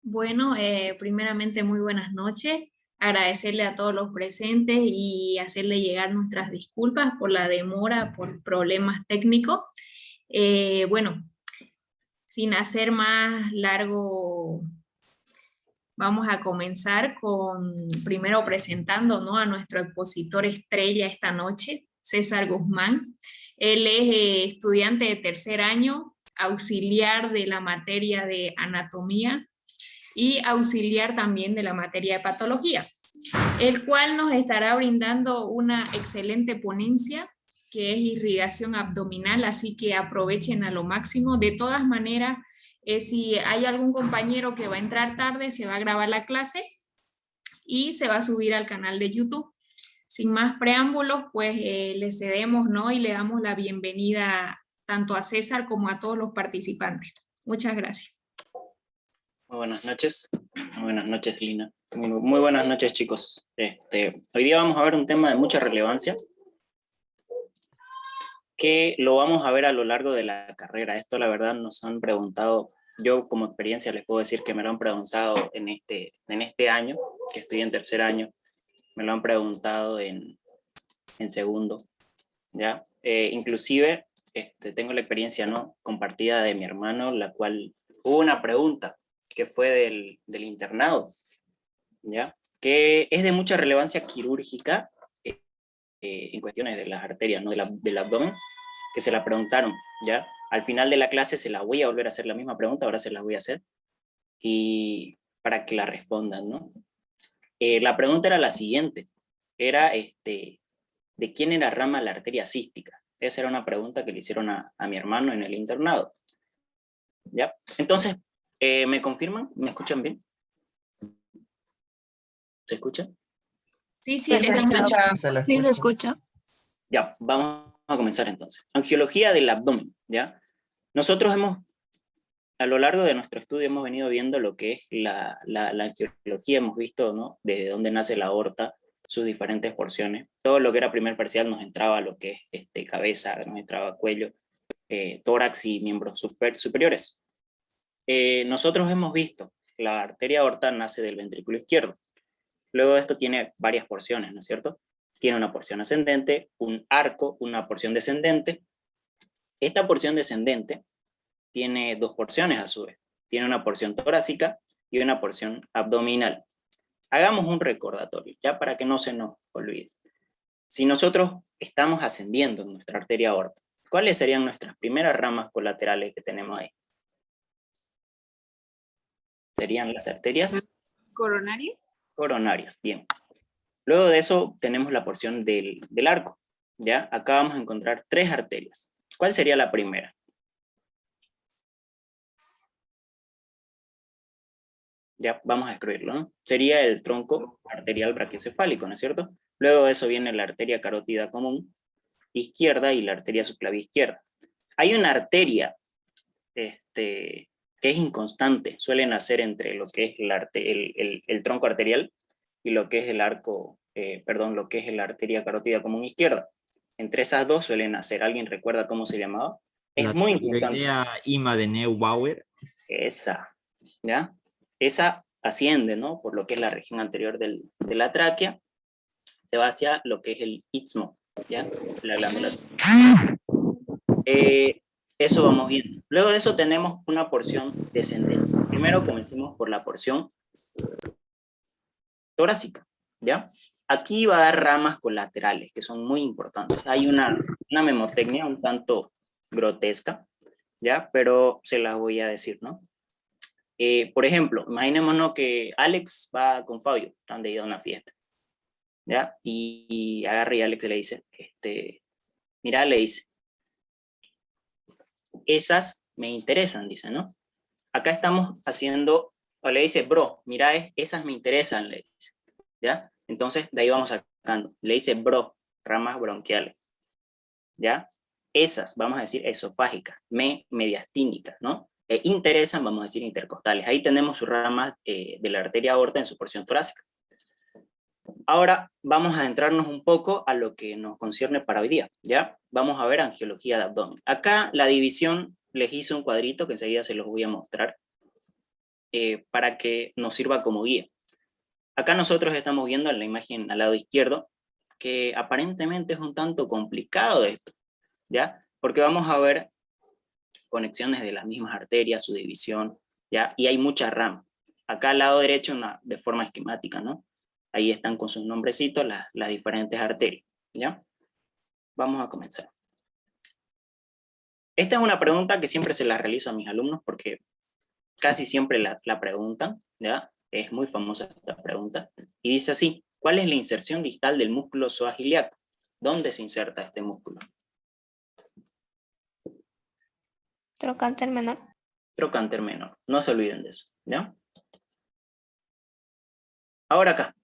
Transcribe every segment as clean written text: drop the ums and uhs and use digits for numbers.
Bueno, primeramente muy buenas noches. Agradecerle a todos los presentes y hacerle llegar nuestras disculpas por la demora, por problemas técnicos. Bueno, sin hacer más largo, vamos a comenzar con primero presentando, ¿no?, a nuestro expositor estrella esta noche, César Guzmán. Él es estudiante de tercer año, auxiliar de la materia de anatomía y auxiliar también de la materia de patología, el cual nos estará brindando una excelente ponencia que es irrigación abdominal, así que aprovechen a lo máximo. De todas maneras, si hay algún compañero que va a entrar tarde, se va a grabar la clase y se va a subir al canal de YouTube. Sin más preámbulos, pues le cedemos, ¿no?, y le damos la bienvenida tanto a César como a todos los participantes. Muchas gracias. Muy buenas noches Lina, muy buenas noches chicos. Hoy día vamos a ver un tema de mucha relevancia, que lo vamos a ver a lo largo de la carrera. Esto la verdad nos han preguntado, yo como experiencia les puedo decir que me lo han preguntado en este año, que estoy en tercer año, me lo han preguntado en segundo, ¿ya? Inclusive tengo la experiencia, ¿no?, compartida de mi hermano, la cual hubo una pregunta que fue del internado, ¿ya?, que es de mucha relevancia quirúrgica en cuestiones de las arterias, ¿no?, del abdomen, que se la preguntaron, ¿ya? Al final de la clase se la voy a volver a hacer la misma pregunta, ahora se la voy a hacer, y para que la respondan, ¿no? La pregunta era la siguiente, era ¿de quién era rama la arteria cística? Esa era una pregunta que le hicieron a mi hermano en el internado, ¿ya? Entonces, ¿me confirman? ¿Me escuchan bien? ¿Se escucha? Sí, Se le escucho. escucha. Sí, se escucha. Ya, vamos a comenzar entonces. Angiología del abdomen, ¿ya? Nosotros a lo largo de nuestro estudio hemos venido viendo lo que es la angiología, hemos visto, ¿no?, desde dónde nace la aorta, sus diferentes porciones. Todo lo que era primer parcial nos entraba lo que es cabeza, nos entraba cuello, tórax y miembros superiores. Nosotros hemos visto la arteria aorta nace del ventrículo izquierdo. Luego de esto tiene varias porciones, ¿no es cierto? Tiene una porción ascendente, un arco, una porción descendente. Esta porción descendente tiene dos porciones a su vez. Tiene una porción torácica y una porción abdominal. Hagamos un recordatorio, ya para que no se nos olvide. Si nosotros estamos ascendiendo en nuestra arteria aorta, ¿cuáles serían nuestras primeras ramas colaterales que tenemos ahí? Serían las arterias ¿Coronario? coronarias, bien. Luego de eso tenemos la porción del arco, ¿ya? Acá vamos a encontrar tres arterias. ¿Cuál sería la primera? Ya, vamos a escribirlo, ¿no? Sería el tronco arterial brachiocefálico, ¿no es cierto? Luego de eso viene la arteria carótida común izquierda y la arteria subclavia izquierda. Hay una arteria que es inconstante, suele nacer entre lo que es el tronco arterial y lo que es el arco, lo que es la arteria carótida común izquierda. Entre esas dos suelen nacer. ¿Alguien recuerda cómo se llamaba? Es muy inconstante. La IMA de Neubauer. Esa, ¿ya? Esa asciende, ¿no?, por lo que es la región anterior de la tráquea, se va hacia lo que es el istmo, ¿ya?, la glándula. Eso vamos viendo. Luego de eso tenemos una porción descendente. Primero comencemos por la porción torácica, ¿ya? Aquí va a dar ramas colaterales, que son muy importantes. Hay una memotecnia un tanto grotesca, ¿ya? Pero se las voy a decir, ¿no? Por ejemplo, imaginémonos que Alex va con Fabio, están de ida a una fiesta, ¿ya? Y agarra y Alex le dice, mira, le dice, esas me interesan, dice, ¿no? Acá estamos haciendo, o le dice, bro, mira, esas me interesan, le dice, ¿ya? Entonces, de ahí vamos sacando. Le dice, bro, ramas bronquiales, ¿ya? Esas, vamos a decir, esofágicas, mediastínicas, ¿no? Interesan, vamos a decir, intercostales. Ahí tenemos sus ramas de la arteria aorta en su porción torácica. Ahora vamos a adentrarnos un poco a lo que nos concierne para hoy día, ¿ya? Vamos a ver angiología de abdomen. Acá la división, les hice un cuadrito que enseguida se los voy a mostrar. para que nos sirva como guía. Acá nosotros estamos viendo en la imagen al lado izquierdo que aparentemente es un tanto complicado esto, ¿ya? Porque vamos a ver conexiones de las mismas arterias, su división, ¿ya? Y hay muchas ramas. Acá al lado derecho, de forma esquemática, ¿no? Ahí están con sus nombrecitos las diferentes arterias, ¿ya? Vamos a comenzar. Esta es una pregunta que siempre se la realizo a mis alumnos porque casi siempre la preguntan, ¿ya? Es muy famosa esta pregunta. Y dice así: ¿cuál es la inserción distal del músculo psoas ilíaco? ¿Dónde se inserta este músculo? Trocánter menor. Trocánter menor. No se olviden de eso, ¿ya? Ahora acá.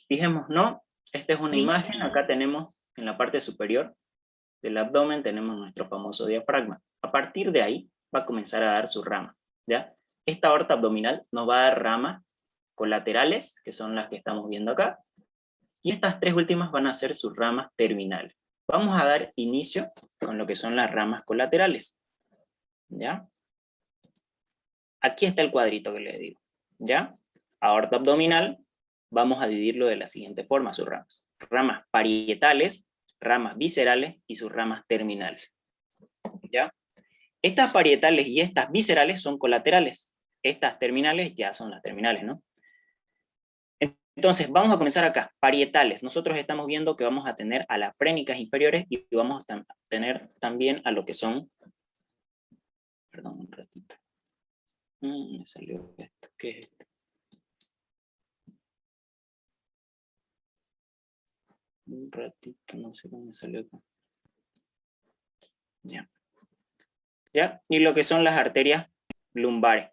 Fijemos, ¿no? Esta es una imagen. Acá tenemos en la parte superior del abdomen tenemos nuestro famoso diafragma. A partir de ahí va a comenzar a dar su rama, ¿ya? Esta aorta abdominal nos va a dar ramas colaterales, que son las que estamos viendo acá, y estas tres últimas van a ser sus ramas terminales. Vamos a dar inicio con lo que son las ramas colaterales, ¿ya? Aquí está el cuadrito que les digo, ¿ya? Aorta abdominal, vamos a dividirlo de la siguiente forma, sus ramas. Ramas parietales, ramas viscerales y sus ramas terminales, ¿ya? Estas parietales y estas viscerales son colaterales, estas terminales ya son las terminales, ¿no? Entonces, vamos a comenzar acá, parietales. Nosotros estamos viendo que vamos a tener a las frénicas inferiores y vamos a tener también a lo que son, perdón, un ratito. Me salió esto, ¿qué es esto? Un ratito, no sé cómo me salió acá. Ya. ¿Ya? Y lo que son las arterias lumbares,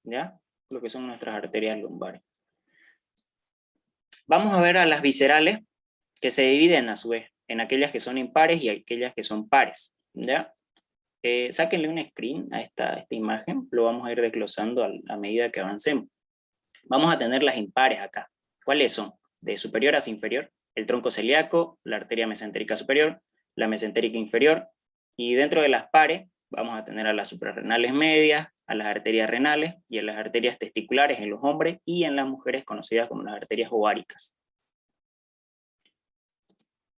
¿ya? Lo que son nuestras arterias lumbares. Vamos a ver a las viscerales, que se dividen a su vez en aquellas que son impares y aquellas que son pares, ¿ya? Sáquenle un screen a esta imagen, lo vamos a ir desglosando a medida que avancemos. Vamos a tener las impares acá. ¿Cuáles son? De superior hacia inferior, el tronco celíaco, la arteria mesentérica superior, la mesentérica inferior, y dentro de las pares vamos a tener a las suprarrenales medias, a las arterias renales y a las arterias testiculares en los hombres y en las mujeres conocidas como las arterias ováricas.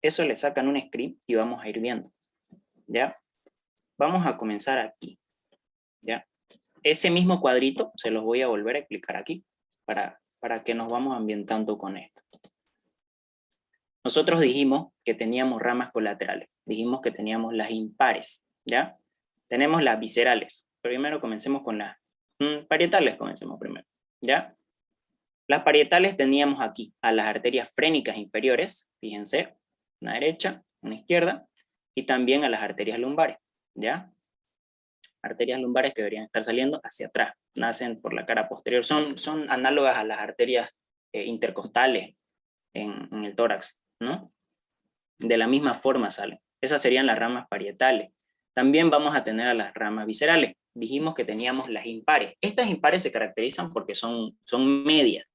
Eso le sacan un screen y vamos a ir viendo, ¿ya? Vamos a comenzar aquí, ¿ya? Ese mismo cuadrito se los voy a volver a explicar aquí, para que nos vamos ambientando con esto. Nosotros dijimos que teníamos ramas colaterales, dijimos que teníamos las impares, ¿ya? Tenemos las viscerales. Primero comencemos con las parietales, comencemos primero, ¿ya? Las parietales teníamos aquí a las arterias frénicas inferiores, fíjense, una derecha, una izquierda, y también a las arterias lumbares, ¿ya? Arterias lumbares que deberían estar saliendo hacia atrás, nacen por la cara posterior, son análogas a las arterias intercostales en el tórax, ¿no? De la misma forma salen. Esas serían las ramas parietales. También vamos a tener a las ramas viscerales. Dijimos que teníamos las impares. Estas impares se caracterizan porque son medias,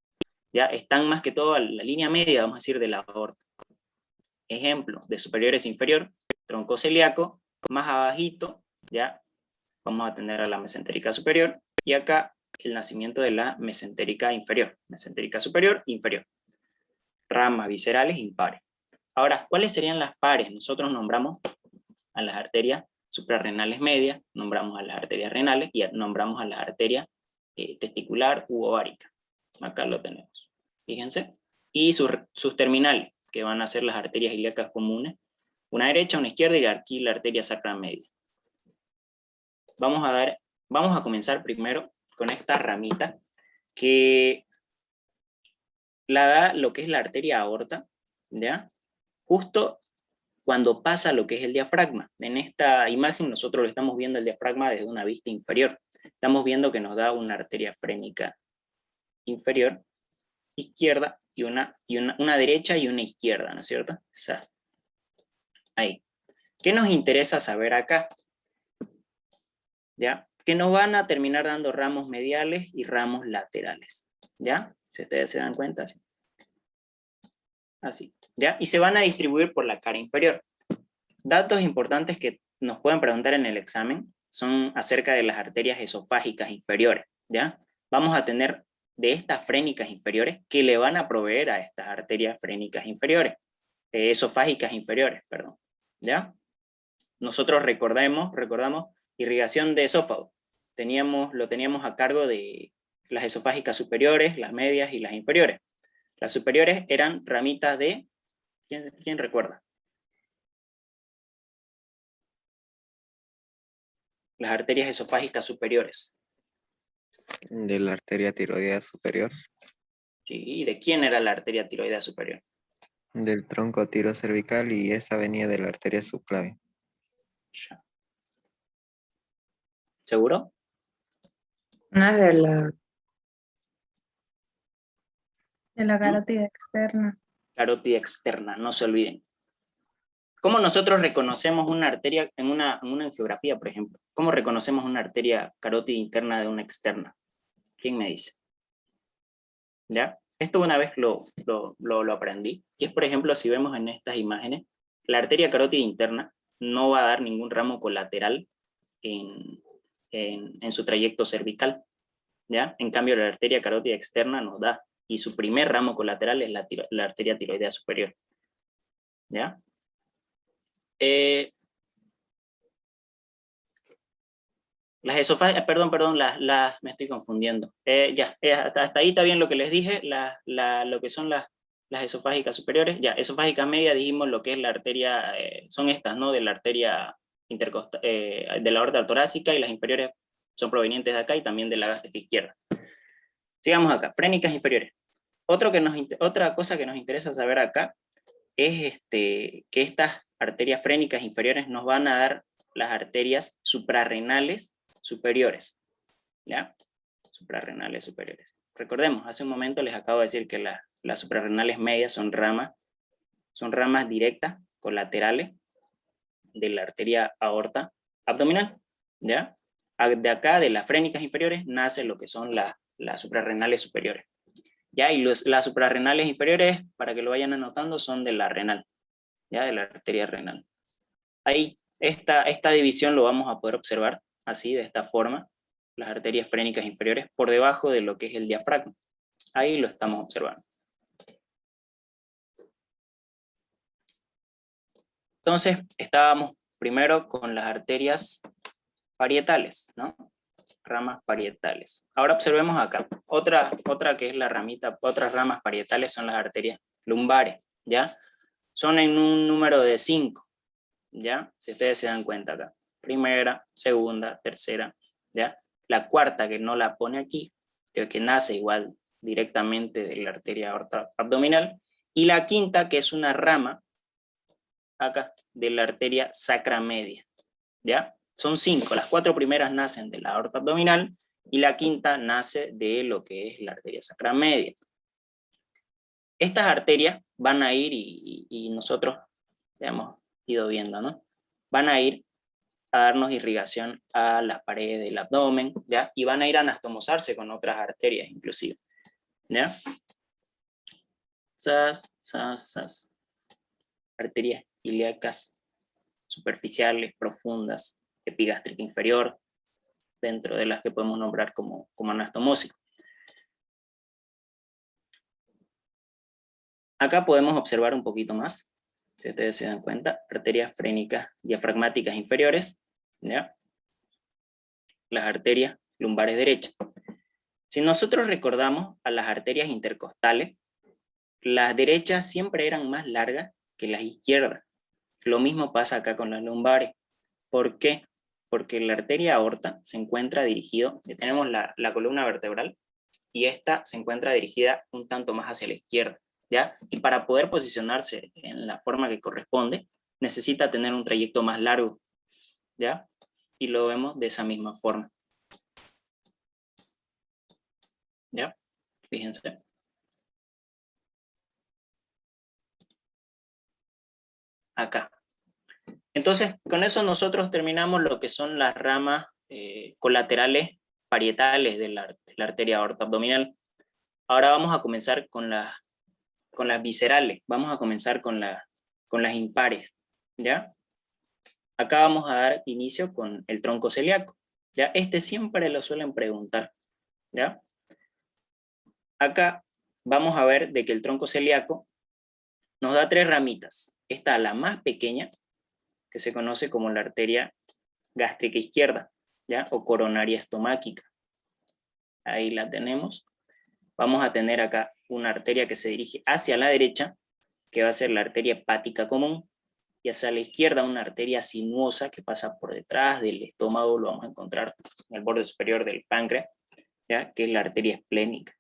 ¿ya? Están más que todo a la línea media, vamos a decir, de la aorta. Ejemplo, de superiores a inferior, tronco celíaco, más abajito, ¿ya? Vamos a tener a la mesentérica superior, y acá el nacimiento de la mesentérica inferior. Mesentérica superior, inferior. Ramas viscerales impares. Ahora, ¿cuáles serían las pares? Nosotros nombramos a las arterias suprarrenales medias, nombramos a las arterias renales y nombramos a las arterias testicular u ovárica. Acá lo tenemos. Fíjense. Y sus terminales, que van a ser las arterias ilíacas comunes, una derecha, una izquierda y aquí la arteria sacra media. Vamos a comenzar primero con esta ramita que la da lo que es la arteria aorta, ¿ya? Justo cuando pasa lo que es el diafragma. En esta imagen nosotros lo estamos viendo el diafragma desde una vista inferior. Estamos viendo que nos da una arteria frénica inferior, izquierda, y una derecha y una izquierda, ¿no es cierto? O sea, ahí. ¿Qué nos interesa saber acá? ¿Ya? Que nos van a terminar dando ramos mediales y ramos laterales, ¿ya? Si ustedes se dan cuenta, así. Así, ¿ya? Y se van a distribuir por la cara inferior. Datos importantes que nos pueden preguntar en el examen son acerca de las arterias esofágicas inferiores, ¿ya? vamos a tener de estas frénicas inferiores que le van a proveer a estas arterias frénicas inferiores, esofágicas inferiores, perdón, ¿ya? Nosotros recordamos irrigación de esófago, lo teníamos a cargo de las esofágicas superiores, las medias y las inferiores. Las superiores eran ramitas de, ¿quién recuerda? Las arterias esofágicas superiores. De la arteria tiroidea superior. Sí, ¿y de quién era la arteria tiroidea superior? Del tronco tirocervical y esa venía de la arteria subclavia. Ya. ¿Seguro? No es De la carótida externa. Carótida externa, no se olviden. ¿Cómo nosotros reconocemos una arteria en una angiografía, por ejemplo? ¿Cómo reconocemos una arteria carótida interna de una externa? ¿Quién me dice? ¿Ya? Esto una vez lo aprendí. Y es, por ejemplo, si vemos en estas imágenes, la arteria carótida interna no va a dar ningún ramo colateral en su trayecto cervical, ¿ya? En cambio, la arteria carótida externa nos da, y su primer ramo colateral es la arteria tiroidea superior, ¿ya? Las esofágicas, perdón, me estoy confundiendo. Hasta ahí está bien lo que les dije, lo que son las esofágicas superiores. Ya, esofágica media dijimos lo que es la arteria, son estas, ¿no? De la arteria de la aorta torácica, y las inferiores son provenientes de acá y también de la gástrica izquierda. Sigamos acá, frénicas inferiores. Otra cosa que nos interesa saber acá es que estas arterias frénicas inferiores nos van a dar las arterias suprarrenales superiores, ¿ya? Suprarrenales superiores. Recordemos, hace un momento les acabo de decir que las suprarrenales medias son ramas directas, colaterales, de la arteria aorta abdominal, ¿ya? De acá, de las frénicas inferiores, nace lo que son las suprarrenales superiores, ¿ya? Y las suprarrenales inferiores, para que lo vayan anotando, son de la renal, ¿ya? De la arteria renal. Ahí, esta división lo vamos a poder observar así, de esta forma, las arterias frénicas inferiores por debajo de lo que es el diafragma. Ahí lo estamos observando. Entonces, estábamos primero con las arterias parietales, ¿no? Ramas parietales. Ahora observemos acá. Otra que es la ramita, otras ramas parietales son las arterias lumbares, ¿ya? Son en un número de 5, ¿ya? Si ustedes se dan cuenta acá. Primera, segunda, tercera, ¿ya? La cuarta, que no la pone aquí, que nace igual directamente de la arteria aorta abdominal, y la quinta, que es una rama, acá, de la arteria sacra media, ¿ya? Son 5, las 4 primeras nacen de la aorta abdominal, y la quinta nace de lo que es la arteria sacra media. Estas arterias van a ir, y nosotros ya hemos ido viendo, ¿no? Van a ir a darnos irrigación a las paredes del abdomen, ¿ya? Y van a ir a anastomosarse con otras arterias inclusive, ¿ya? Arterias ilíacas superficiales, profundas, epigástrica inferior, dentro de las que podemos nombrar como anastomosis. Acá podemos observar un poquito más, si ustedes se dan cuenta, arterias frénicas diafragmáticas inferiores, ¿ya? Las arterias lumbares derechas. Si nosotros recordamos a las arterias intercostales, las derechas siempre eran más largas que las izquierdas. Lo mismo pasa acá con las lumbares. ¿Por qué? Porque la arteria aorta se encuentra dirigido, tenemos la columna vertebral, y esta se encuentra dirigida un tanto más hacia la izquierda, ¿ya? Y para poder posicionarse en la forma que corresponde, necesita tener un trayecto más largo, ¿ya? Y lo vemos de esa misma forma, ¿ya? Fíjense. Acá. Entonces, con eso nosotros terminamos lo que son las ramas colaterales parietales de la arteria aorta abdominal. Ahora vamos a comenzar con las viscerales, vamos a comenzar con las impares, ¿ya? Acá vamos a dar inicio con el tronco celíaco, ¿ya? Este siempre lo suelen preguntar, ¿ya? acá vamos a ver de que el tronco celíaco nos da 3 ramitas. Esta, la más pequeña, que se conoce como la arteria gástrica izquierda, ¿ya? O coronaria estomáquica. Ahí la tenemos. Vamos a tener acá una arteria que se dirige hacia la derecha, que va a ser la arteria hepática común, y hacia la izquierda una arteria sinuosa que pasa por detrás del estómago, lo vamos a encontrar en el borde superior del páncreas, ¿ya? Que es la arteria esplénica.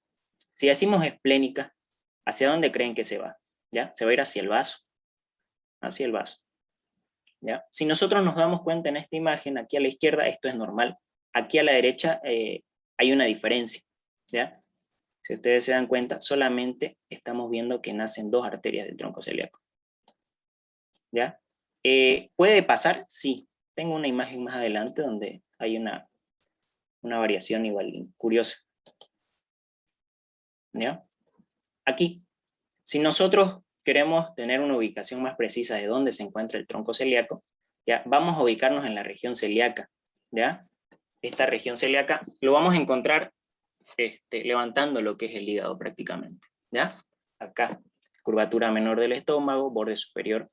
Si decimos esplénica, ¿hacia dónde creen que se va? ¿Ya? Se va a ir hacia el vaso. Hacia el vaso. ¿Ya? Si nosotros nos damos cuenta en esta imagen, aquí a la izquierda esto es normal, aquí a la derecha hay una diferencia, ¿ya? Si ustedes se dan cuenta, solamente estamos viendo que nacen 2 arterias del tronco celíaco, ¿ya? ¿Puede pasar? Sí. Tengo una imagen más adelante donde hay una variación igual curiosa, ¿ya? Aquí, si nosotros queremos tener una ubicación más precisa de dónde se encuentra el tronco celíaco, ¿ya? Vamos a ubicarnos en la región celíaca, ¿ya? Esta región celíaca lo vamos a encontrar levantando lo que es el hígado prácticamente, ¿ya? Acá, curvatura menor del estómago, borde superior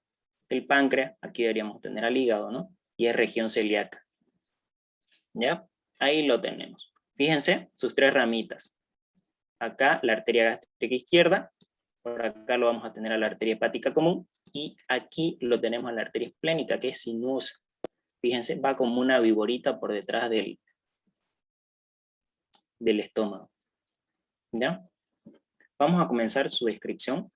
del páncreas, aquí deberíamos tener al hígado, ¿no? Y es región celíaca, ¿ya? Ahí lo tenemos. Fíjense, sus 3 ramitas. Acá la arteria gástrica izquierda, por acá lo vamos a tener a la arteria hepática común, y aquí lo tenemos a la arteria esplénica, que es sinuosa. Fíjense, va como una viborita por detrás del estómago, ¿ya? Vamos a comenzar su descripción.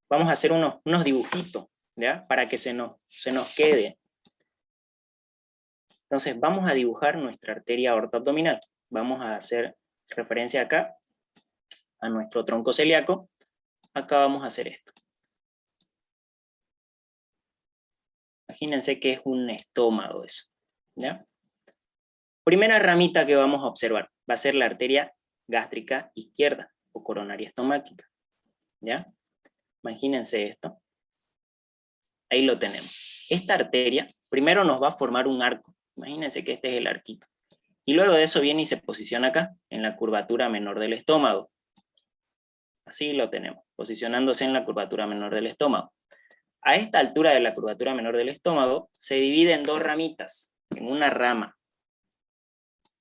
Vamos a hacer unos dibujitos, ¿ya? Para que se nos quede. Entonces, vamos a dibujar nuestra arteria aorta abdominal. Vamos a hacer referencia acá a nuestro tronco celíaco. Acá vamos a hacer esto. Imagínense que es un estómago eso, ¿ya? Primera ramita que vamos a observar va a ser la arteria gástrica izquierda o coronaria estomáquica, ¿ya? Imagínense esto. Ahí lo tenemos. Esta arteria primero nos va a formar un arco. Imagínense que este es el arquito. Y luego de eso viene y se posiciona acá, en la curvatura menor del estómago. Así lo tenemos, posicionándose en la curvatura menor del estómago. A esta altura de la curvatura menor del estómago se divide en 2 ramitas, en una rama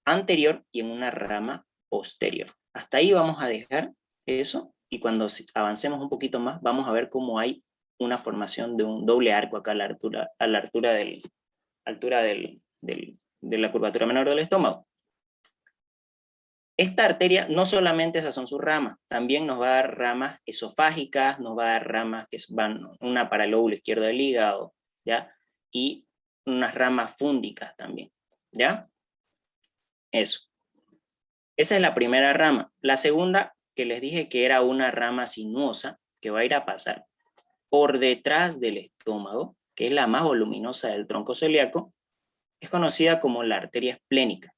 anterior y en una rama posterior. Hasta ahí vamos a dejar eso, y cuando avancemos un poquito más vamos a ver cómo hay una formación de un doble arco acá a la altura de la curvatura menor del estómago. Esta arteria, no solamente esas son sus ramas, también nos va a dar ramas esofágicas, nos va a dar ramas que van una para el lóbulo izquierdo del hígado, ¿ya? Y unas ramas fúndicas también, ¿ya? Eso. Esa es la primera rama. La segunda, que les dije que era una rama sinuosa, que va a ir a pasar por detrás del estómago, que es la más voluminosa del tronco celíaco, es conocida como la arteria esplénica.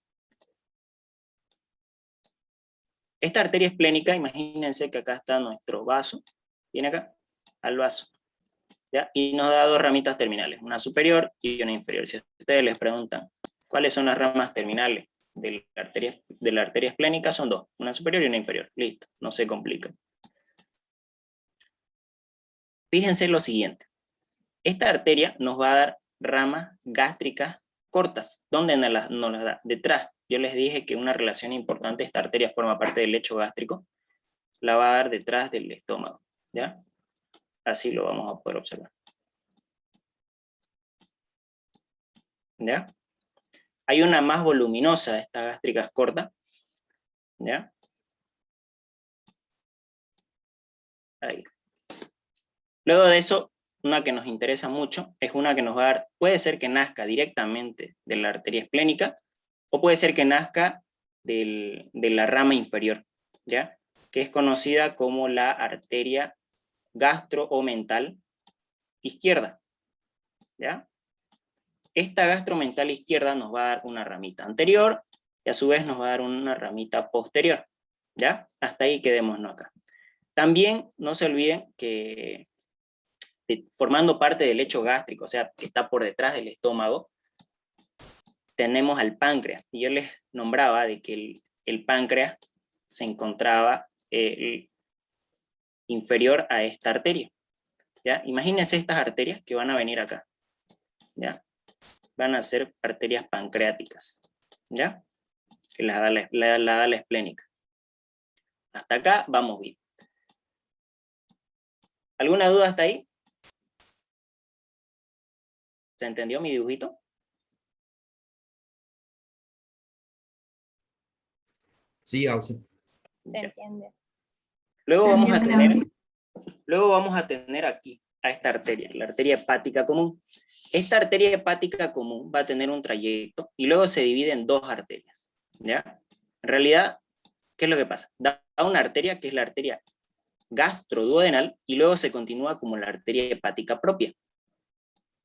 Esta arteria esplénica, imagínense que acá está nuestro vaso, viene acá al vaso, ¿ya? Y nos da 2 ramitas terminales, una superior y una inferior. Si ustedes les preguntan cuáles son las ramas terminales de la arteria esplénica, son 2, una superior y una inferior. Listo, no se complica. Fíjense lo siguiente, esta arteria nos va a dar ramas gástricas cortas. ¿Dónde nos las da? Detrás. Yo les dije que una relación importante, esta arteria forma parte del lecho gástrico, la va a dar detrás del estómago, ¿ya? Así lo vamos a poder observar, ¿ya? Hay una más voluminosa, esta gástrica corta, ¿ya? Ahí. Luego de eso, una que nos interesa mucho, es una que nos va a dar, puede ser que nazca directamente de la arteria esplénica, o puede ser que nazca de la rama inferior, ¿ya? Que es conocida como la arteria gastroomental izquierda, ¿ya? Esta gastromental izquierda nos va a dar una ramita anterior, y a su vez nos va a dar una ramita posterior, ¿ya? Hasta ahí quedémonos acá. También no se olviden que formando parte del lecho gástrico, o sea, que está por detrás del estómago, tenemos al páncreas, y yo les nombraba de que el páncreas se encontraba inferior a esta arteria. ¿Ya? Imagínense estas arterias que van a venir acá. ¿Ya? Van a ser arterias pancreáticas. ¿Ya? Que la da la esplénica. Hasta acá vamos bien. ¿Alguna duda hasta ahí? ¿Se entendió mi dibujito? Sí, Ausi. Se entiende. Luego vamos a tener aquí a esta arteria, la arteria hepática común. Esta arteria hepática común va a tener un trayecto y luego se divide en dos arterias. ¿Ya? En realidad, ¿qué es lo que pasa? Da una arteria que es la arteria gastroduodenal y luego se continúa como la arteria hepática propia.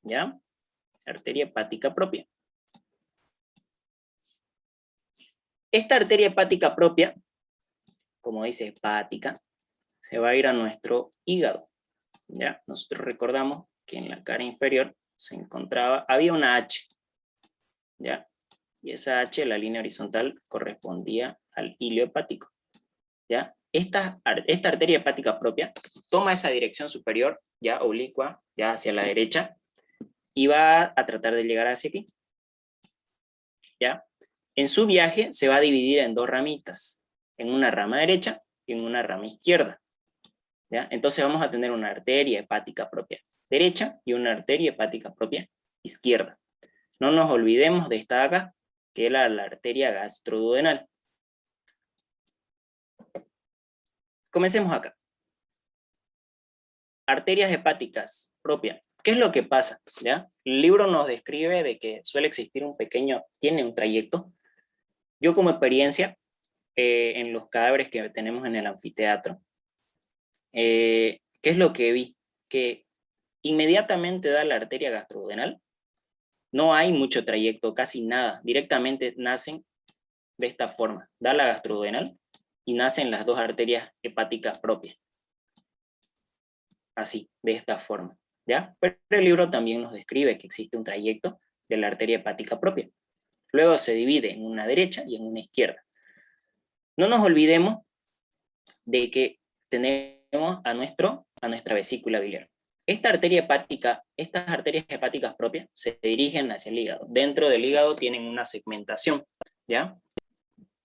¿Ya? Arteria hepática propia. Esta arteria hepática propia, como dice hepática, se va a ir a nuestro hígado. ¿Ya? Nosotros recordamos que en la cara inferior había una H. ¿Ya? Y esa H, la línea horizontal, correspondía al hilio hepático. ¿Ya? Esta arteria hepática propia toma esa dirección superior, ya oblicua, ya hacia la derecha, y va a tratar de llegar hacia aquí. ¿Ya? En su viaje se va a dividir en dos ramitas, en una rama derecha y en una rama izquierda. ¿Ya? Entonces vamos a tener una arteria hepática propia derecha y una arteria hepática propia izquierda. No nos olvidemos de esta de acá, que es la arteria gastroduodenal. Comencemos acá. Arterias hepáticas propias. ¿Qué es lo que pasa? ¿Ya? El libro nos describe de que suele existir tiene un trayecto. Yo como experiencia, en los cadáveres que tenemos en el anfiteatro, ¿qué es lo que vi? Que inmediatamente da la arteria gastroduodenal, no hay mucho trayecto, casi nada, directamente nacen de esta forma, da la gastroduodenal y nacen las dos arterias hepáticas propias, así, de esta forma, ¿ya? Pero el libro también nos describe que existe un trayecto de la arteria hepática propia, luego se divide en una derecha y en una izquierda. No nos olvidemos de que tenemos a nuestra vesícula biliar. Estas arterias hepáticas propias se dirigen hacia el hígado. Dentro del hígado tienen una segmentación, ¿ya?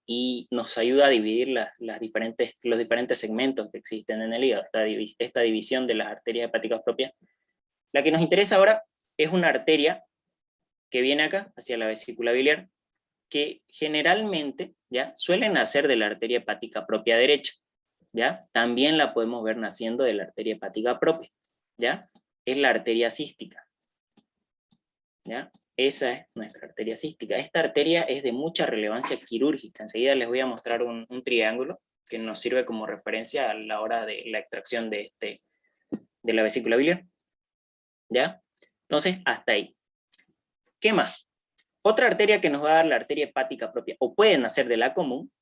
Y nos ayuda a dividir los diferentes segmentos que existen en el hígado, esta división de las arterias hepáticas propias. La que nos interesa ahora es una arteria que viene acá, hacia la vesícula biliar, que generalmente, ¿ya?, suele nacer de la arteria hepática propia derecha, ¿ya? También la podemos ver naciendo de la arteria hepática propia, ¿ya? Es la arteria cística, ¿ya? Esa es nuestra arteria cística. Esta arteria es de mucha relevancia quirúrgica. Enseguida les voy a mostrar un triángulo que nos sirve como referencia a la hora de la extracción de la vesícula biliar, ¿ya? Entonces, hasta ahí. ¿Qué más? Otra arteria que nos va a dar la arteria hepática propia, o puede nacer de la común,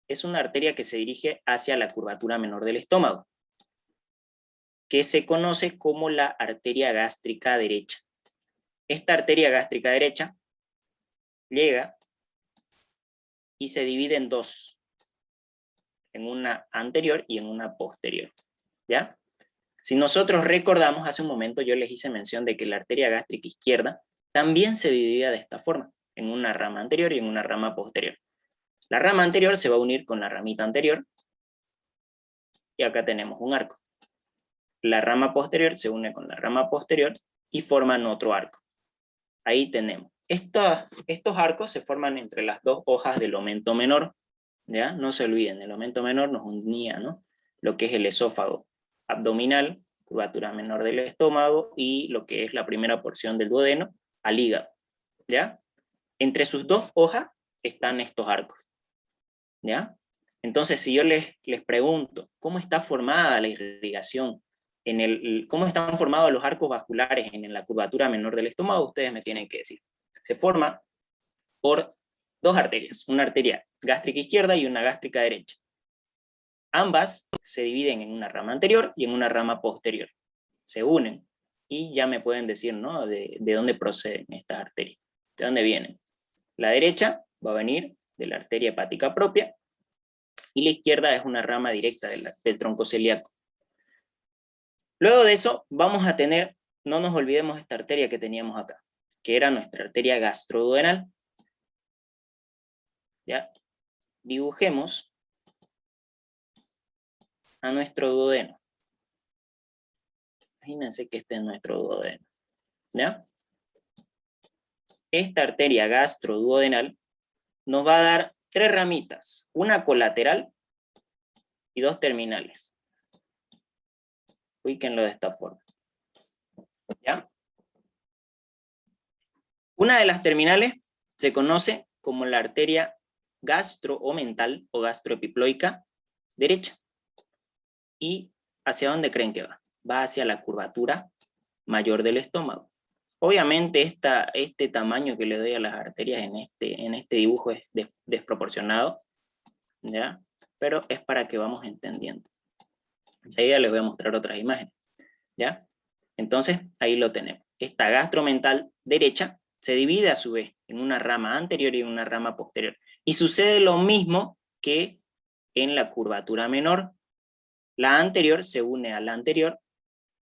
es una arteria que se dirige hacia la curvatura menor del estómago, que se conoce como la arteria gástrica derecha. Esta arteria gástrica derecha llega y se divide en dos, en una anterior y en una posterior, ¿ya? Si nosotros recordamos, hace un momento yo les hice mención de que la arteria gástrica izquierda también se dividía de esta forma, en una rama anterior y en una rama posterior. La rama anterior se va a unir con la ramita anterior, y acá tenemos un arco. La rama posterior se une con la rama posterior y forman otro arco. Ahí tenemos. Estos arcos se forman entre las dos hojas del omento menor, ¿ya? No se olviden, el omento menor nos unía, ¿no?, lo que es el esófago abdominal, curvatura menor del estómago, y lo que es la primera porción del duodeno, al hígado, ¿ya? Entre sus dos hojas están estos arcos, ¿ya? Entonces, si yo les pregunto, ¿cómo está formada la irrigación? ¿Cómo están formados los arcos vasculares en la curvatura menor del estómago? Ustedes me tienen que decir. Se forma por dos arterias, una arteria gástrica izquierda y una gástrica derecha. Ambas se dividen en una rama anterior y en una rama posterior. Se unen y ya me pueden decir, ¿no?, de dónde proceden estas arterias, de dónde vienen. La derecha va a venir de la arteria hepática propia y la izquierda es una rama directa del tronco celíaco. Luego de eso vamos a tener, no nos olvidemos esta arteria que teníamos acá, que era nuestra arteria gastroduodenal. ¿Ya? Dibujemos a nuestro duodeno. Imagínense que este es nuestro duodeno. ¿Ya? Esta arteria gastroduodenal nos va a dar 3 ramitas, una colateral y 2 terminales. Ubíquenlo de esta forma. ¿Ya? Una de las terminales se conoce como la arteria gastroomental o gastroepiploica derecha. ¿Y hacia dónde creen que va? Va hacia la curvatura mayor del estómago. Obviamente este tamaño que le doy a las arterias en este dibujo es desproporcionado, ¿ya? Pero es para que vamos entendiendo. Enseguida les voy a mostrar otras imágenes, ¿ya? Entonces, ahí lo tenemos. Esta gastromental derecha se divide a su vez en una rama anterior y una rama posterior. Y sucede lo mismo que en la curvatura menor. La anterior se une a la anterior.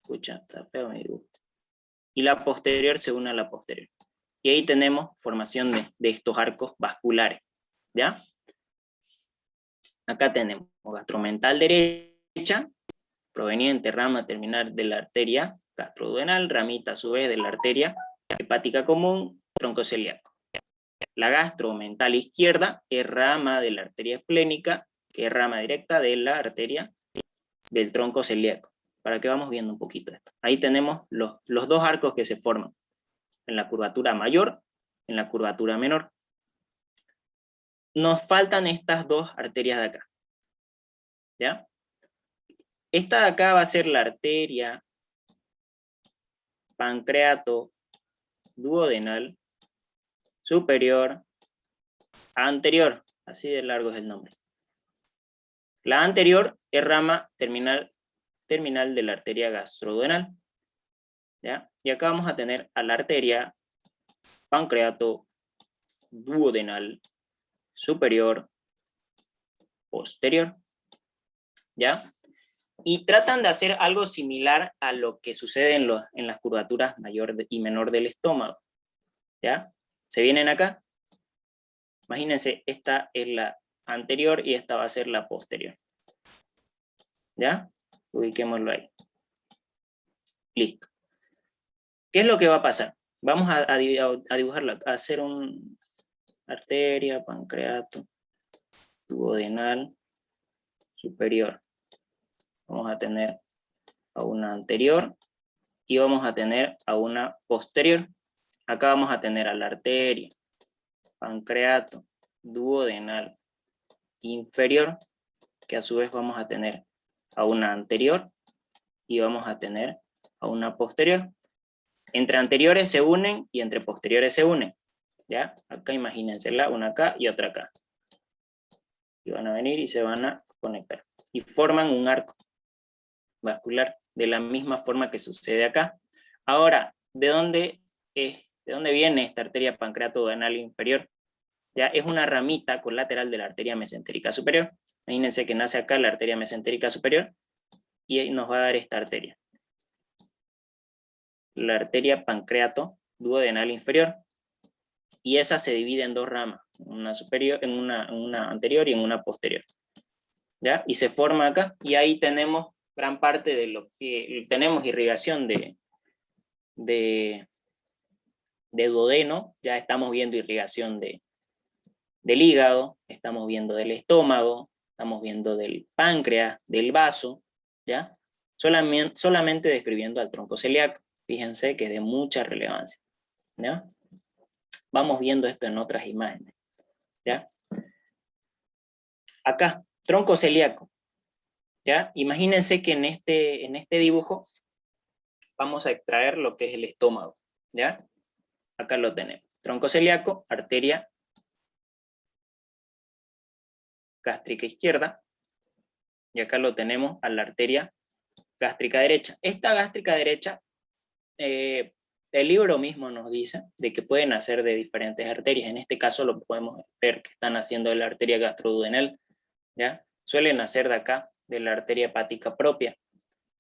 Escucha, está feo mi dibujo. Y la posterior se une a la posterior. Y ahí tenemos formación de estos arcos vasculares, ¿ya? Acá tenemos gastromental derecha, proveniente rama terminal de la arteria gastroduodenal, ramita a su vez de la arteria hepática común, tronco celíaco. La gastromental izquierda es rama de la arteria esplénica, que es rama directa de la arteria del tronco celíaco. Para que vamos viendo un poquito esto. Ahí tenemos los 2 arcos que se forman, en la curvatura mayor, en la curvatura menor. Nos faltan estas 2 arterias de acá, ¿ya? Esta de acá va a ser la arteria pancreato duodenal superior anterior, así de largo es el nombre. La anterior es rama terminal de la arteria gastroduodenal, ¿ya? Y acá vamos a tener a la arteria pancreato duodenal superior posterior, ¿ya? Y tratan de hacer algo similar a lo que sucede en las curvaturas mayor y menor del estómago, ¿ya? Se vienen acá, imagínense, esta es la anterior y esta va a ser la posterior, ¿ya? Ubiquémoslo ahí. Listo. ¿Qué es lo que va a pasar? Vamos a dibujarla, a hacer una arteria, pancreato, duodenal, superior. Vamos a tener a una anterior y vamos a tener a una posterior. Acá vamos a tener a la arteria, pancreato, duodenal, inferior, que a su vez vamos a tener a una anterior y vamos a tener a una posterior. Entre anteriores se unen y entre posteriores se unen, ¿ya? Acá imagínensela, una acá y otra acá. Y van a venir y se van a conectar. Y forman un arco vascular de la misma forma que sucede acá. Ahora, ¿de dónde viene esta arteria pancreato duodenal inferior? Ya es una ramita colateral de la arteria mesentérica superior. Imagínense que nace acá la arteria mesentérica superior y ahí nos va a dar esta arteria. La arteria pancreato duodenal inferior. Y esa se divide en 2 ramas, una superior, en una anterior y en una posterior. ¿Ya? Y se forma acá, y ahí tenemos gran parte de lo que tenemos irrigación de duodeno, ya estamos viendo irrigación del hígado, estamos viendo del estómago, estamos viendo del páncreas, del vaso, ¿ya? Solamente describiendo al tronco celíaco. Fíjense que es de mucha relevancia, ¿ya? Vamos viendo esto en otras imágenes, ¿ya? Acá, tronco celíaco, ¿ya? Imagínense que en este dibujo vamos a extraer lo que es el estómago, ¿ya? Acá lo tenemos. Tronco celíaco, arteria gástrica izquierda, y acá lo tenemos a la arteria gástrica derecha. Esta gástrica derecha, el libro mismo nos dice de que pueden nacer de diferentes arterias. En este caso lo podemos ver que están haciendo de la arteria gastroduodenal, ¿ya? suele nacer de acá, de la arteria hepática propia,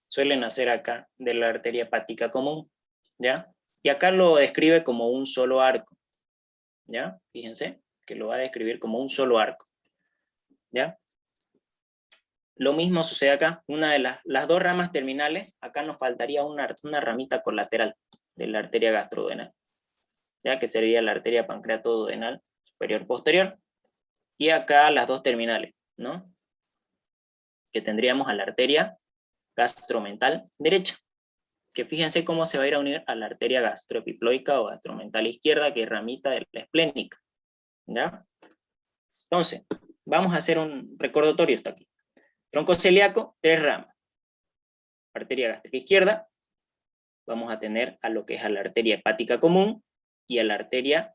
suele nacer acá, de la arteria hepática común, ¿ya? Y acá lo describe como un solo arco, ¿ya? Fíjense que lo va a describir como un solo arco, ¿ya? Lo mismo sucede acá, una de las dos ramas terminales, acá nos faltaría una ramita colateral de la arteria gastroduodenal, ¿ya? Que sería la arteria pancreatoduodenal superior-posterior, y acá las dos terminales, ¿no? Que tendríamos a la arteria gastromental derecha, que fíjense cómo se va a ir a unir a la arteria gastroepiploica o gastromental izquierda, que es ramita de la esplénica, ¿ya? Entonces, vamos a hacer un recordatorio hasta aquí. Tronco celíaco, 3 ramas. Arteria gástrica izquierda, vamos a tener a lo que es a la arteria hepática común y a la arteria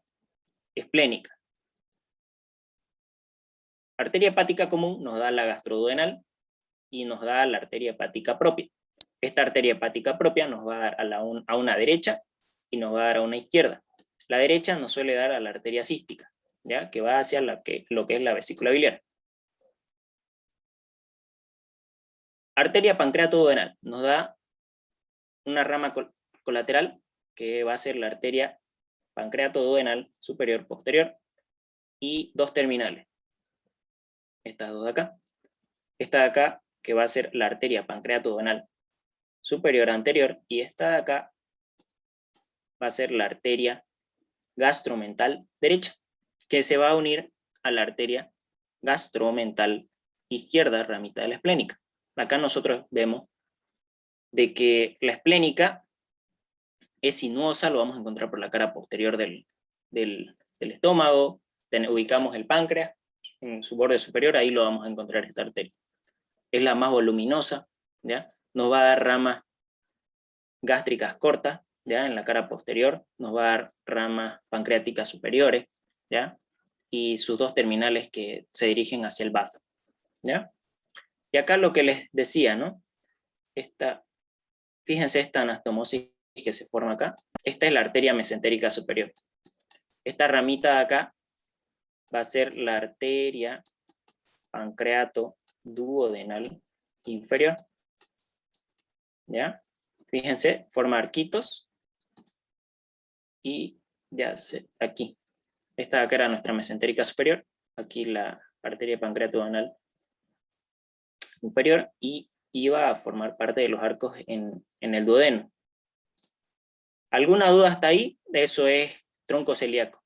esplénica. Arteria hepática común nos da la gastroduodenal y nos da la arteria hepática propia. Esta arteria hepática propia nos va a dar a una derecha y nos va a dar a una izquierda. La derecha nos suele dar a la arteria cística, ¿ya? Que va hacia lo que es la vesícula biliar. Arteria pancreatoduodenal nos da una rama colateral que va a ser la arteria pancreatoduodenal superior-posterior y dos terminales. Estas dos de acá. Esta de acá que va a ser la arteria pancreatoduodenal superior anterior, y esta de acá va a ser la arteria gastromental derecha, que se va a unir a la arteria gastromental izquierda, ramita de la esplénica. Acá nosotros vemos de que la esplénica es sinuosa, lo vamos a encontrar por la cara posterior del estómago, ubicamos el páncreas en su borde superior, ahí lo vamos a encontrar esta arteria. Es la más voluminosa, ¿ya? Nos va a dar ramas gástricas cortas, ¿ya? En la cara posterior, nos va a dar ramas pancreáticas superiores, ¿ya? Y sus dos terminales que se dirigen hacia el bazo, ¿ya? Y acá lo que les decía, ¿no? Fíjense esta anastomosis que se forma acá. Esta es la arteria mesentérica superior. Esta ramita de acá va a ser la arteria pancreatoduodenal inferior, ¿ya? Fíjense, forma arquitos, y ya aquí. Esta de acá era nuestra mesentérica superior, aquí la arteria pancreatoduodenal inferior, y iba a formar parte de los arcos en el duodeno. ¿Alguna duda hasta ahí? Eso es tronco celíaco.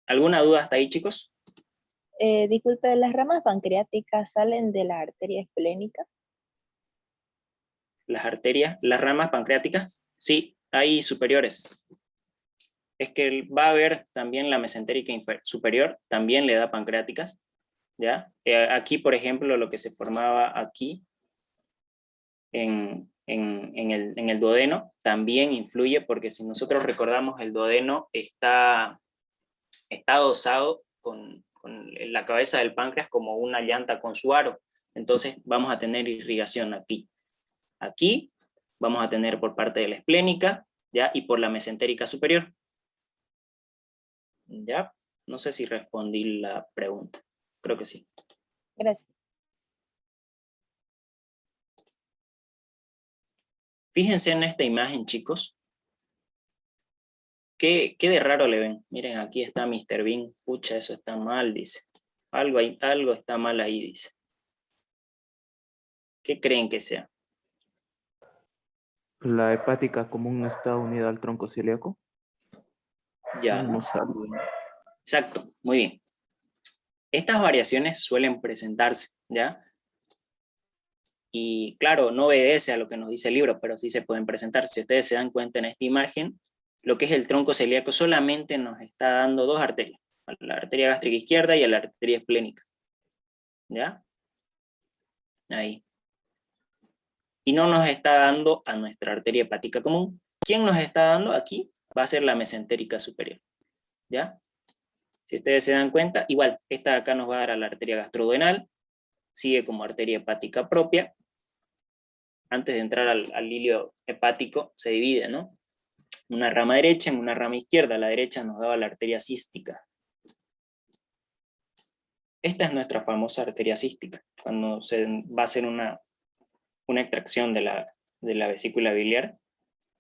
¿Alguna duda hasta ahí, chicos? Disculpe, ¿las ramas pancreáticas salen de la arteria esplénica? Las ramas pancreáticas, sí, hay superiores. Es que va a haber también la mesentérica superior, también le da pancreáticas, ¿ya? Aquí, por ejemplo, lo que se formaba aquí, en el duodeno, también influye, porque si nosotros recordamos, el duodeno está adosado con la cabeza del páncreas como una llanta con su aro. Entonces vamos a tener irrigación aquí. Aquí vamos a tener por parte de la esplénica, ¿ya? Y por la mesentérica superior. ¿Ya? No sé si respondí la pregunta. Creo que sí. Gracias. Fíjense en esta imagen, chicos. ¿Qué de raro le ven? Miren, aquí está Mr. Bean. Pucha, eso está mal, dice. Algo está mal ahí, dice. ¿Qué creen que sea? ¿La hepática común no está unida al tronco celíaco? Ya. No sale. Exacto, muy bien. Estas variaciones suelen presentarse, ¿ya? Y claro, no obedece a lo que nos dice el libro, pero sí se pueden presentar. Si ustedes se dan cuenta en esta imagen, lo que es el tronco celíaco solamente nos está dando dos arterias, a la arteria gástrica izquierda y a la arteria esplénica. ¿Ya? Ahí. Y no nos está dando a nuestra arteria hepática común. ¿Quién nos está dando aquí? Va a ser la mesentérica superior. ¿Ya? Si ustedes se dan cuenta, igual, esta de acá nos va a dar a la arteria gastroduodenal, sigue como arteria hepática propia. Antes de entrar al hilio hepático, se divide, ¿no? una rama derecha, en una rama izquierda. A la derecha nos daba la arteria cística. Esta es nuestra famosa arteria cística, cuando se va a hacer una extracción de la vesícula biliar,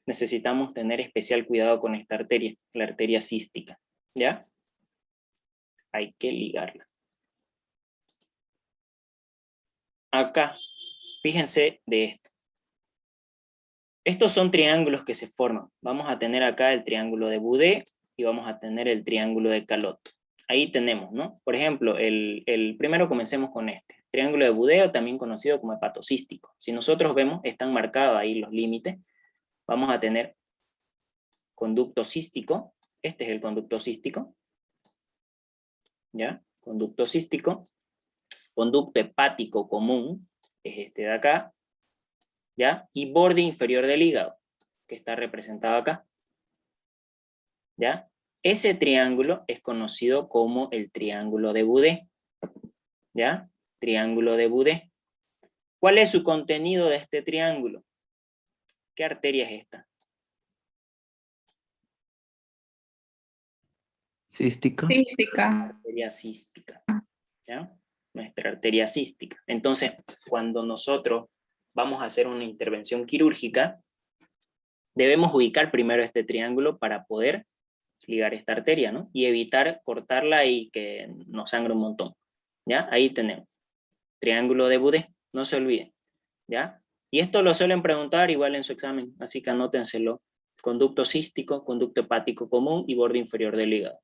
necesitamos tener especial cuidado con esta arteria, la arteria cística, ¿ya? Hay que ligarla. Acá, fíjense de esto. Estos son triángulos que se forman. Vamos a tener acá el triángulo de Boudet y vamos a tener el triángulo de Calot. Ahí tenemos, ¿no? Por ejemplo, el primero comencemos con este. Triángulo de Boudet, también conocido como hepatocístico. Si nosotros vemos, están marcados ahí los límites. Vamos a tener conducto cístico. Este es el conducto cístico. ¿Ya? Conducto cístico. Conducto hepático común, es este de acá. ¿Ya? Y borde inferior del hígado, que está representado acá. ¿Ya? Ese triángulo es conocido como el triángulo de Boudet. ¿Ya? Triángulo de Boudet. ¿Cuál es su contenido de este triángulo? ¿Qué arteria es esta? Cística. Cística. Arteria cística. ¿Ya? Nuestra arteria cística. Entonces, cuando nosotros vamos a hacer una intervención quirúrgica, debemos ubicar primero este triángulo para poder ligar esta arteria, ¿no? Y evitar cortarla y que nos sangre un montón. ¿Ya? Ahí tenemos. Triángulo de Boudet, no se olviden. ¿Ya? Y esto lo suelen preguntar igual en su examen, así que anótenselo. Conducto cístico, conducto hepático común y borde inferior del hígado.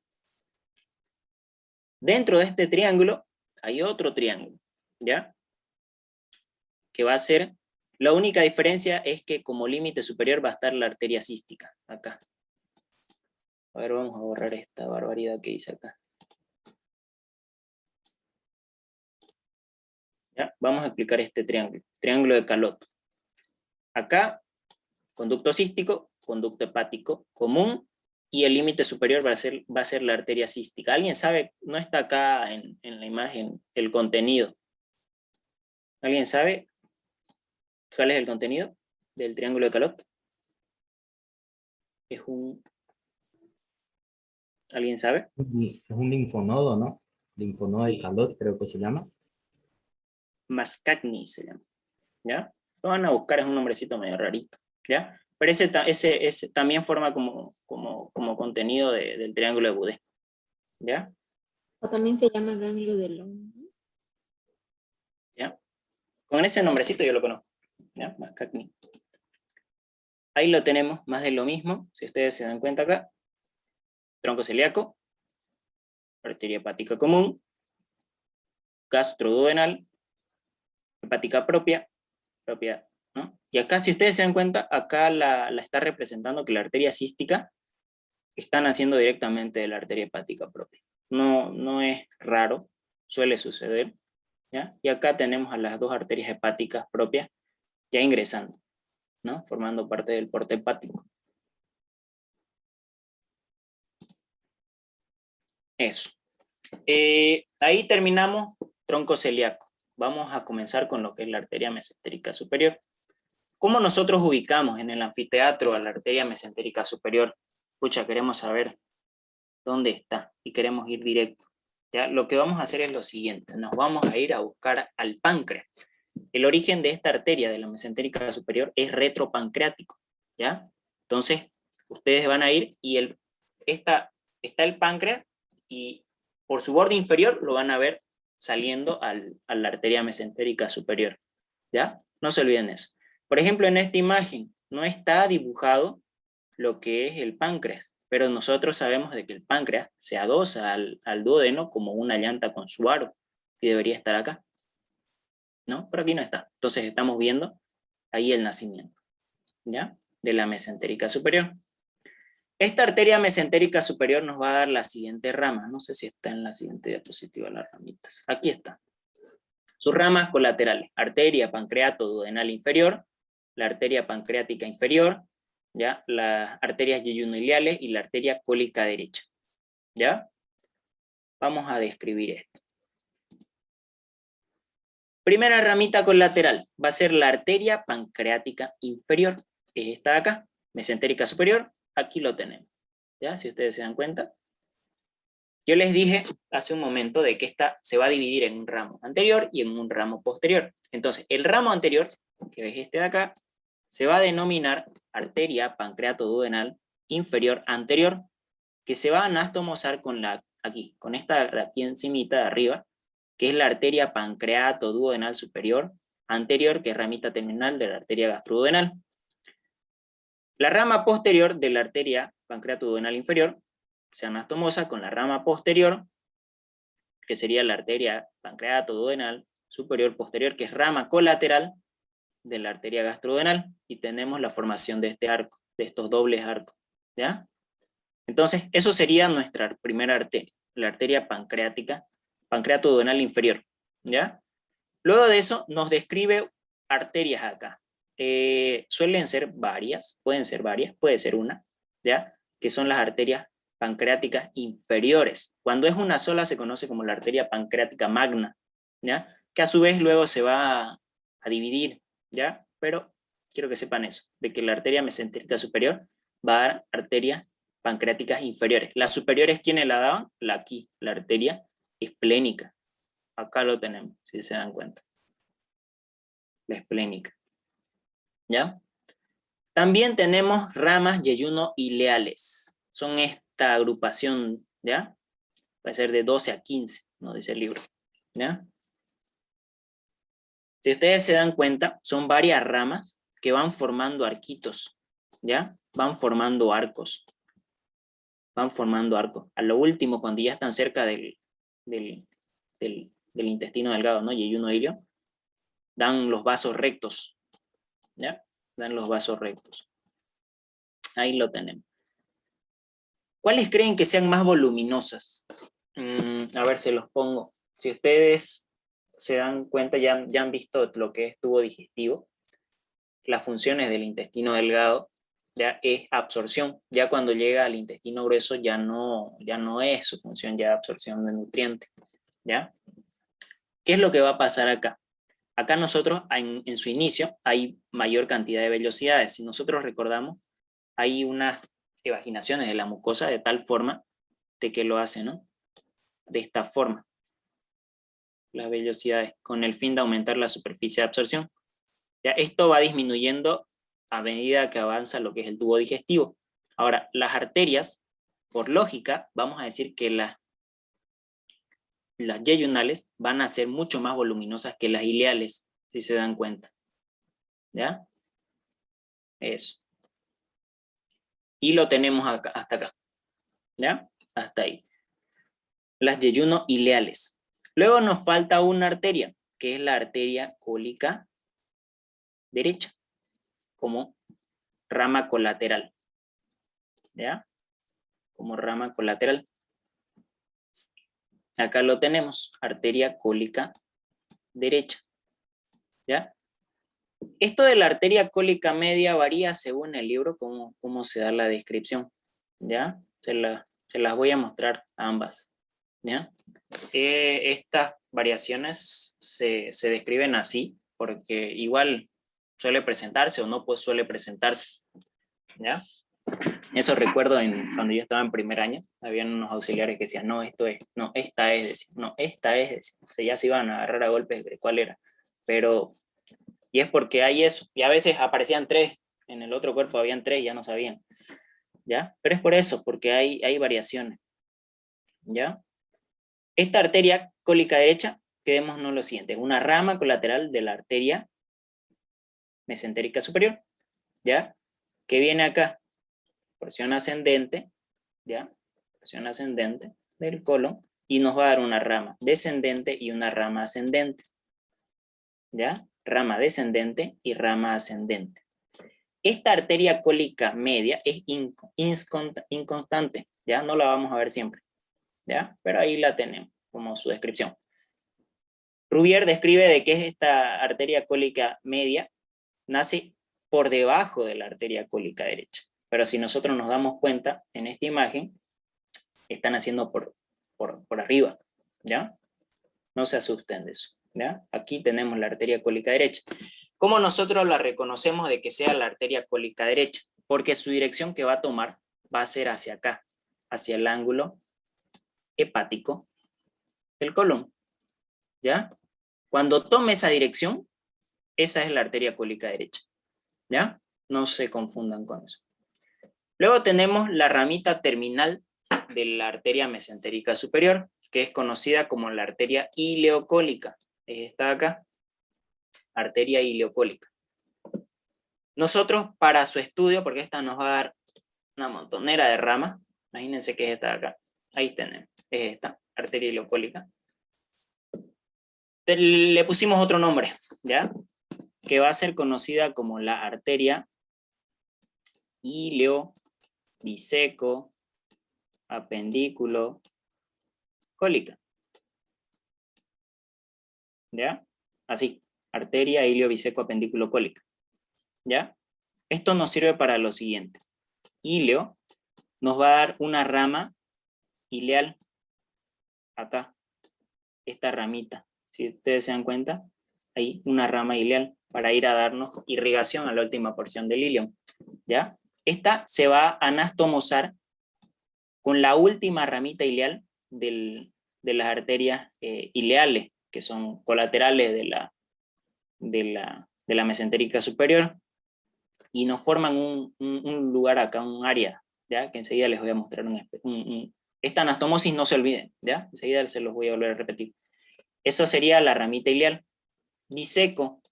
Dentro de este triángulo hay otro triángulo, ¿ya? Que va a ser, la única diferencia es que como límite superior va a estar la arteria cística, acá. A ver, vamos a borrar esta barbaridad que hice acá. ¿Ya? Vamos a explicar este triángulo, triángulo de Calot. Acá, conducto cístico, conducto hepático común, y el límite superior va a ser la arteria cística. ¿Alguien sabe? No está acá en la imagen el contenido. ¿Alguien sabe cuál es el contenido del triángulo de Calot? Es un... ¿Alguien sabe? Es un linfonodo, ¿no? Linfonodo de Calot, creo que se llama. Mascagni se llama. ¿Ya? Lo van a buscar, es un nombrecito medio rarito. ¿Ya? Pero ese también forma como contenido del triángulo de Boudet. ¿Ya? O también se llama ganglio de Long. ¿Ya? Con ese nombrecito yo lo conozco. ¿Ya? Mascagni. Ahí lo tenemos, más de lo mismo, si ustedes se dan cuenta acá. Tronco celíaco, arteria hepática común, gastroduodenal, hepática propia, ¿no? Y acá, si ustedes se dan cuenta, acá la está representando que la arteria cística está naciendo directamente de la arteria hepática propia. No es raro, suele suceder, ¿ya? Y acá tenemos a las dos arterias hepáticas propias ya ingresando, ¿no? Formando parte del porte hepático. Eso. Ahí terminamos tronco celíaco. Vamos a comenzar con lo que es la arteria mesentérica superior. ¿Cómo nosotros ubicamos en el anfiteatro a la arteria mesentérica superior? Pucha, queremos saber dónde está y queremos ir directo. ¿Ya? Lo que vamos a hacer es lo siguiente. Nos vamos a ir a buscar al páncreas. El origen de esta arteria de la mesentérica superior es retropancreático. ¿Ya? Entonces, ustedes van a ir y está el páncreas y por su borde inferior lo van a ver saliendo a la arteria mesentérica superior. ¿Ya? No se olviden eso. Por ejemplo, en esta imagen no está dibujado lo que es el páncreas, pero nosotros sabemos de que el páncreas se adosa al duodeno como una llanta con su aro, y debería estar acá, ¿no? Pero aquí no está. Entonces estamos viendo ahí el nacimiento, ¿ya? De la mesentérica superior. Esta arteria mesentérica superior nos va a dar la siguiente rama. No sé si está en la siguiente diapositiva las ramitas. Aquí está. Sus ramas colaterales: arteria pancreato duodenal inferior, la arteria pancreática inferior, ¿ya? Las arterias yeyunoileales y la arteria cólica derecha. ¿Ya? Vamos a describir esto. Primera ramita colateral va a ser la arteria pancreática inferior. Es esta de acá, mesentérica superior, aquí lo tenemos, ¿ya? Si ustedes se dan cuenta. Yo les dije hace un momento de que esta se va a dividir en un ramo anterior y en un ramo posterior. Entonces, el ramo anterior, que es este de acá, se va a denominar arteria pancreatoduodenal inferior anterior, que se va a anastomosar con la, aquí, con esta aquí encimita de arriba, que es la arteria pancreatoduodenal superior anterior, que es ramita terminal de la arteria gastroduodenal. La rama posterior de la arteria pancreatoduodenal inferior se anastomosa con la rama posterior, que sería la arteria pancreatoduodenal superior posterior, que es rama colateral de la arteria gastroduodenal, y tenemos la formación de este arco, de estos dobles arcos, ¿ya? Entonces, eso sería nuestra primera arteria, la arteria pancreática, pancreatoduodenal inferior, ¿ya? Luego de eso, nos describe arterias acá. Suelen ser varias, pueden ser varias, puede ser una, ¿ya? Que son las arterias pancreáticas inferiores. Cuando es una sola se conoce como la arteria pancreática magna, ¿ya? Que a su vez luego se va a dividir, ¿ya? Pero quiero que sepan eso, de que la arteria mesentérica superior va a dar arterias pancreáticas inferiores. Las superiores, ¿quiénes la daban? La aquí, la arteria esplénica. Acá lo tenemos, si se dan cuenta. La esplénica, ¿ya? También tenemos ramas yeyuno-ileales. Son esta agrupación, ¿ya? Va a ser de 12 a 15, nos dice el libro, ¿ya? Si ustedes se dan cuenta, son varias ramas que van formando arquitos, ¿ya? Van formando arcos. Van formando arcos. A lo último, cuando ya están cerca del intestino delgado, ¿no? Yeyuno-ilio, dan los vasos rectos, ¿ya? Dan los vasos rectos. Ahí lo tenemos. ¿Cuáles creen que sean más voluminosas? A ver, se los pongo. Si ustedes se dan cuenta, ya han visto lo que es tubo digestivo, las funciones del intestino delgado, ya es absorción. Ya cuando llega al intestino grueso ya no es su función ya absorción de nutrientes, ¿ya? ¿Qué es lo que va a pasar acá? Acá nosotros, en su inicio, hay mayor cantidad de velocidades. Si nosotros recordamos, hay unas evaginaciones de la mucosa de tal forma de que lo hace, ¿no? De esta forma. Las velocidades, con el fin de aumentar la superficie de absorción. Ya, esto va disminuyendo a medida que avanza lo que es el tubo digestivo. Ahora, las arterias, por lógica, vamos a decir que las yeyunales van a ser mucho más voluminosas que las ileales, si se dan cuenta. ¿Ya? Eso. Y lo tenemos acá, hasta acá. ¿Ya? Hasta ahí. Las yeyuno-ileales. Luego nos falta una arteria, que es la arteria cólica derecha, como rama colateral. ¿Ya? Como rama colateral. Acá lo tenemos, arteria cólica derecha. ¿Ya? Esto de la arteria cólica media varía según el libro, cómo se da la descripción. ¿Ya? Se las voy a mostrar ambas. ¿Ya? Estas variaciones se describen así, porque igual suele presentarse o no pues suele presentarse. ¿Ya? Eso recuerdo cuando yo estaba en primer año, habían unos auxiliares que decían, no, esto es, no, esta es, decían, no, esta es, decían. O sea, ya se iban a agarrar a golpes de cuál era. Pero, y es porque hay eso, y a veces aparecían 3, en el otro cuerpo habían 3, ya no sabían. ¿Ya? Pero es por eso, porque hay variaciones. ¿Ya? Esta arteria cólica derecha, quedémonos lo siguiente, una rama colateral de la arteria mesentérica superior, ¿ya? Que viene acá, porción ascendente, ¿ya? Porción ascendente del colon, y nos va a dar una rama descendente y una rama ascendente, ¿ya? Rama descendente y rama ascendente. Esta arteria cólica media es inconstante, ¿ya? No la vamos a ver siempre, ¿ya? Pero ahí la tenemos, como su descripción. Rubier describe de que es esta arteria cólica media, nace por debajo de la arteria cólica derecha. Pero si nosotros nos damos cuenta, en esta imagen, están haciendo por arriba, ¿ya? No se asusten de eso, ¿ya? Aquí tenemos la arteria cólica derecha. ¿Cómo nosotros la reconocemos de que sea la arteria cólica derecha? porque su dirección que va a tomar va a ser hacia acá, hacia el ángulo hepático del colon, ¿ya? Cuando tome esa dirección, esa es la arteria cólica derecha, ¿ya? No se confundan con eso. Luego tenemos la ramita terminal de la arteria mesentérica superior, que es conocida como la arteria ileocólica. Está acá, arteria ileocólica. Nosotros, para su estudio, porque esta nos va a dar una montonera de ramas, imagínense que es esta de acá, ahí tenemos, es esta, arteria ileocólica. Le pusimos otro nombre, ¿ya? Que va a ser conocida como la arteria ileo-biseco apendículo cólica. ¿Ya? Así, arteria ileo-biseco apendículo cólica. ¿Ya? Esto nos sirve para lo siguiente. Ileo nos va a dar una rama ileal. Acá, esta ramita. Si ustedes se dan cuenta, hay una rama ileal para ir a darnos irrigación a la última porción del ilion. ¿Ya? Esta se va a anastomosar con la última ramita ileal de las arterias ileales, que son colaterales de la mesentérica superior, y nos forman un lugar acá, un área, ¿ya? Que enseguida les voy a mostrar esta anastomosis, no se olviden, ¿ya? Enseguida se los voy a volver a repetir. Eso sería la ramita ileal. Biseco,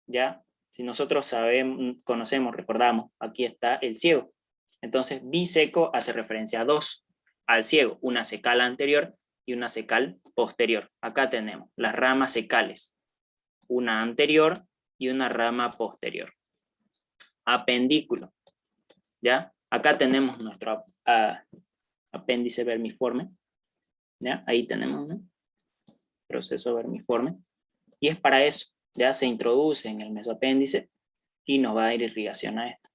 ¿ya? Si nosotros sabemos, conocemos, recordamos, aquí está el ciego. Entonces, biseco hace referencia a dos, al ciego, una secal anterior y una secal posterior. Acá tenemos las ramas secales, una anterior y una rama posterior. Apendículo, ¿ya? Acá tenemos nuestro apéndice vermiforme, ¿ya? Ahí tenemos, ¿no? Proceso vermiforme. Y es para eso, ya se introduce en el mesoapéndice y nos va a dar irrigación a esto.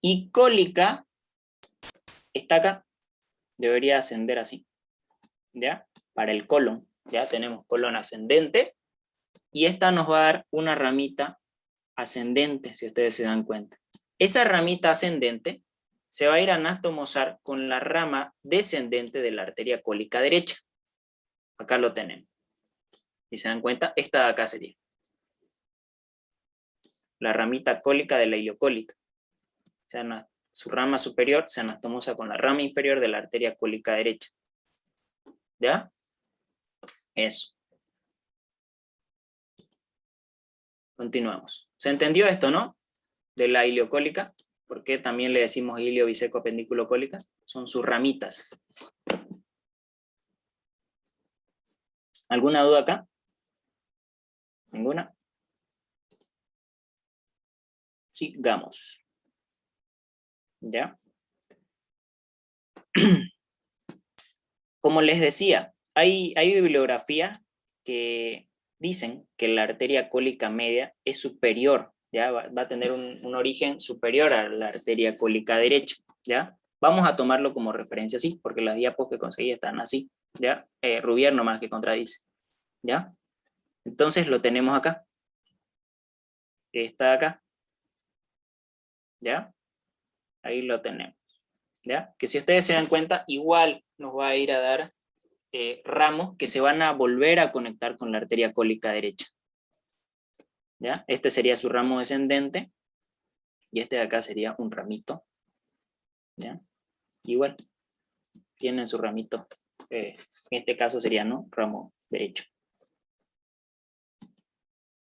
Y cólica está acá, debería ascender así, ¿ya? Para el colon, ya tenemos colon ascendente, y esta nos va a dar una ramita ascendente, si ustedes se dan cuenta. Esa ramita ascendente se va a ir a anastomosar con la rama descendente de la arteria cólica derecha. Acá lo tenemos. Si se dan cuenta, esta de acá sería la ramita cólica de la ileocólica. O sea, su rama superior se anastomosa con la rama inferior de la arteria cólica derecha. ¿Ya? Eso. Continuamos. ¿Se entendió esto, no? De la ileocólica. ¿Por qué también le decimos ileo, biseco, apendículo cólica? Son sus ramitas. ¿Alguna duda acá? ¿Ninguna? Sigamos. ¿Ya? Como les decía, hay bibliografías que dicen que la arteria cólica media es superior, ¿ya? Va a tener un origen superior a la arteria cólica derecha, ¿ya? Vamos a tomarlo como referencia así, porque las diapos que conseguí están así, ¿ya? Rubier nomás que contradice, ¿ya? Entonces lo tenemos acá. Está acá, ¿ya? Ahí lo tenemos, ¿ya? Que si ustedes se dan cuenta, igual nos va a ir a dar ramos que se van a volver a conectar con la arteria cólica derecha, ¿ya? Este sería su ramo descendente, y este de acá sería un ramito, ¿ya? Igual, tienen su ramito, en este caso sería, ¿no? Ramo derecho.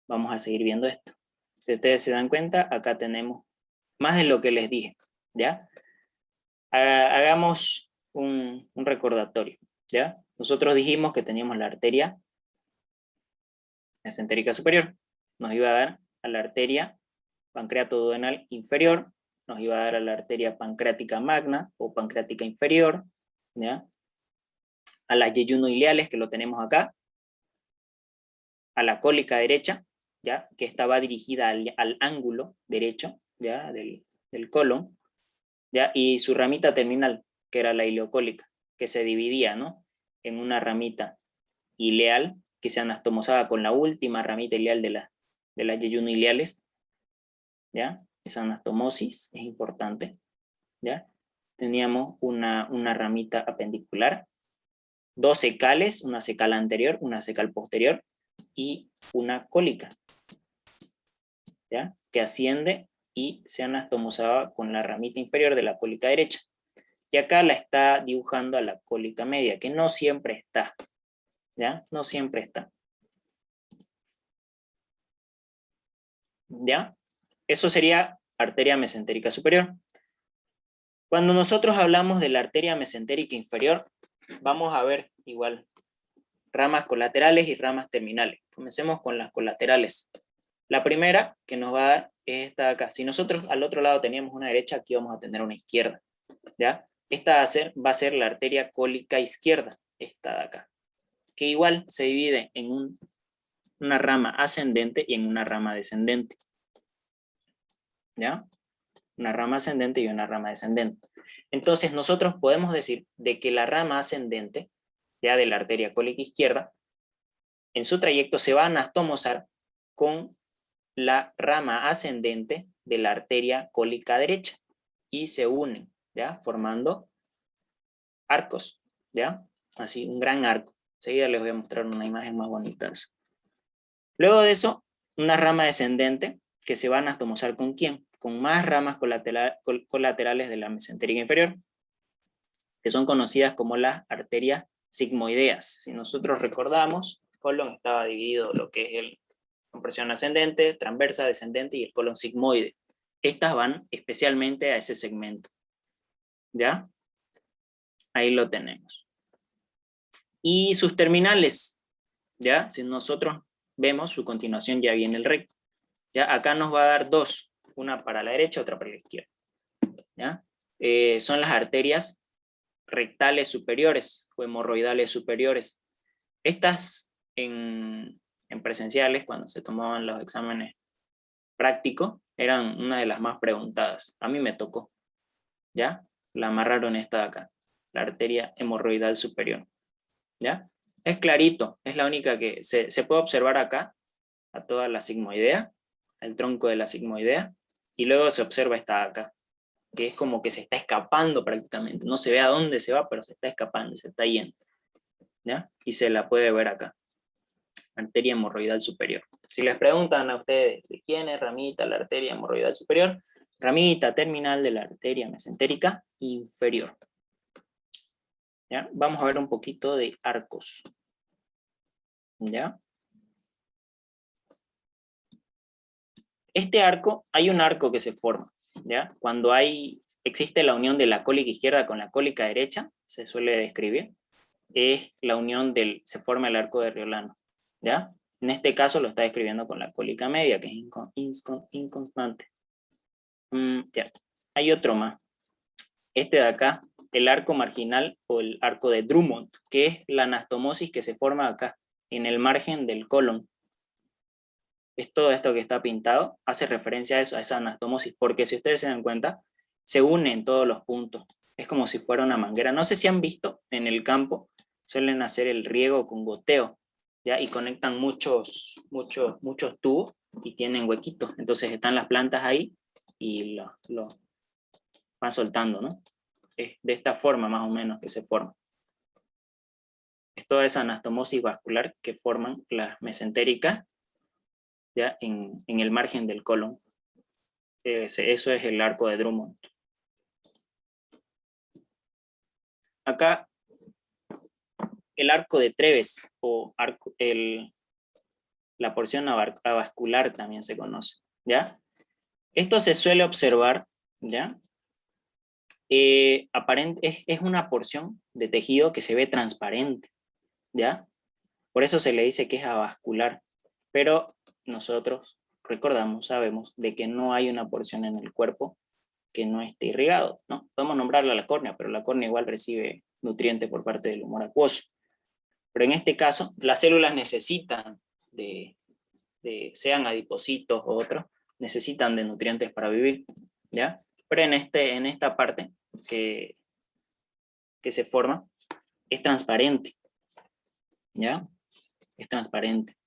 Vamos a seguir viendo esto. Si ustedes se dan cuenta, acá tenemos más de lo que les dije, ¿ya? Hagamos un recordatorio, ¿ya? Nosotros dijimos que teníamos la arteria mesentérica superior, nos iba a dar a la arteria pancreatoduodenal inferior, nos iba a dar a la arteria pancreática magna o pancreática inferior, ¿ya? A las yeyunoileales, que lo tenemos acá, a la cólica derecha, ¿ya? Que estaba dirigida al ángulo derecho, ¿ya? Del colon, ¿ya? Y su ramita terminal, que era la ileocólica, que se dividía, ¿no? En una ramita ileal, que se anastomosaba con la última ramita ileal de las yeyunoileales, ¿ya? esa anastomosis es importante, ¿ya? Teníamos una ramita apendicular, 2 secales, una secal anterior, una secal posterior, y una cólica, ¿ya? Que asciende y se anastomosaba con la ramita inferior de la cólica derecha. Y acá la está dibujando a la cólica media, que no siempre está, ¿ya? No siempre está. ¿Ya? Eso sería arteria mesentérica superior. Cuando nosotros hablamos de la arteria mesentérica inferior, vamos a ver igual ramas colaterales y ramas terminales. Comencemos con las colaterales. La primera que nos va a dar es esta de acá. Si nosotros al otro lado teníamos una derecha, aquí vamos a tener una izquierda, ¿ya? Esta va a ser la arteria cólica izquierda, esta de acá, que igual se divide en una rama ascendente y en una rama descendente, ¿ya? Una rama ascendente y una rama descendente. Entonces nosotros podemos decir de que la rama ascendente, ya de la arteria cólica izquierda, en su trayecto se va a anastomosar con la rama ascendente de la arteria cólica derecha y se unen, ¿ya? Formando arcos, ¿ya? Así, un gran arco. Enseguida les voy a mostrar una imagen más bonita de eso. Luego de eso, una rama descendente que se va a anastomosar ¿con quién? Con más ramas colaterales de la mesentérica inferior, que son conocidas como las arterias sigmoideas. Si nosotros recordamos, el colon estaba dividido lo que es el compresión ascendente, transversa, descendente y el colon sigmoide. Estas van especialmente a ese segmento, ¿ya? Ahí lo tenemos. Y sus terminales, ¿ya? Si nosotros vemos, su continuación ya viene el recto. ¿Ya? Acá nos va a dar 2, una para la derecha, otra para la izquierda, ¿ya? Son las arterias rectales superiores o hemorroidales superiores. Estas en presenciales, cuando se tomaban los exámenes prácticos, eran una de las más preguntadas. A mí me tocó, ¿ya? La amarraron esta de acá, la arteria hemorroidal superior, ¿ya? Es clarito, es la única que se puede observar acá, a toda la sigmoidea, el tronco de la sigmoidea, y luego se observa esta de acá, que es como que se está escapando prácticamente, no se ve a dónde se va, pero se está escapando, se está yendo, ¿ya? Y se la puede ver acá, arteria hemorroidal superior. Si les preguntan a ustedes de quién es ramita la arteria hemorroidal superior, ramita terminal de la arteria mesentérica inferior. ¿Ya? Vamos a ver un poquito de arcos. ¿Ya? Este arco, hay un arco que se forma, ¿ya? Cuando existe la unión de la cólica izquierda con la cólica derecha, se suele describir, es la unión se forma el arco de Riolano, ¿ya? En este caso lo está describiendo con la cólica media, que es inconstante. Ya, hay otro más. Este de acá, el arco marginal o el arco de Drummond, que es la anastomosis que se forma acá, en el margen del colon. Es todo esto que está pintado, hace referencia a eso, a esa anastomosis, porque si ustedes se dan cuenta, se unen todos los puntos. Es como si fuera una manguera. No sé si han visto, en el campo suelen hacer el riego con goteo, ¿ya? Y conectan muchos tubos y tienen huequitos. Entonces están las plantas ahí y lo van soltando, ¿no? Es de esta forma más o menos que se forma. Es toda esa anastomosis vascular que forman las mesentéricas, ¿ya? En el margen del colon. Eso es el arco de Drummond. Acá, el arco de Treves, o la porción avascular también se conoce, ¿ya? Esto se suele observar, ¿ya? Es una porción de tejido que se ve transparente, ¿ya? Por eso se le dice que es avascular, pero nosotros recordamos, sabemos, de que no hay una porción en el cuerpo que no esté irrigado, ¿no? Podemos nombrarla la córnea, pero la córnea igual recibe nutrientes por parte del humor acuoso. Pero en este caso, las células necesitan sean adipocitos o otros, necesitan de nutrientes para vivir, ¿ya? Pero en esta parte que se forma, es transparente, ¿ya? Es transparente,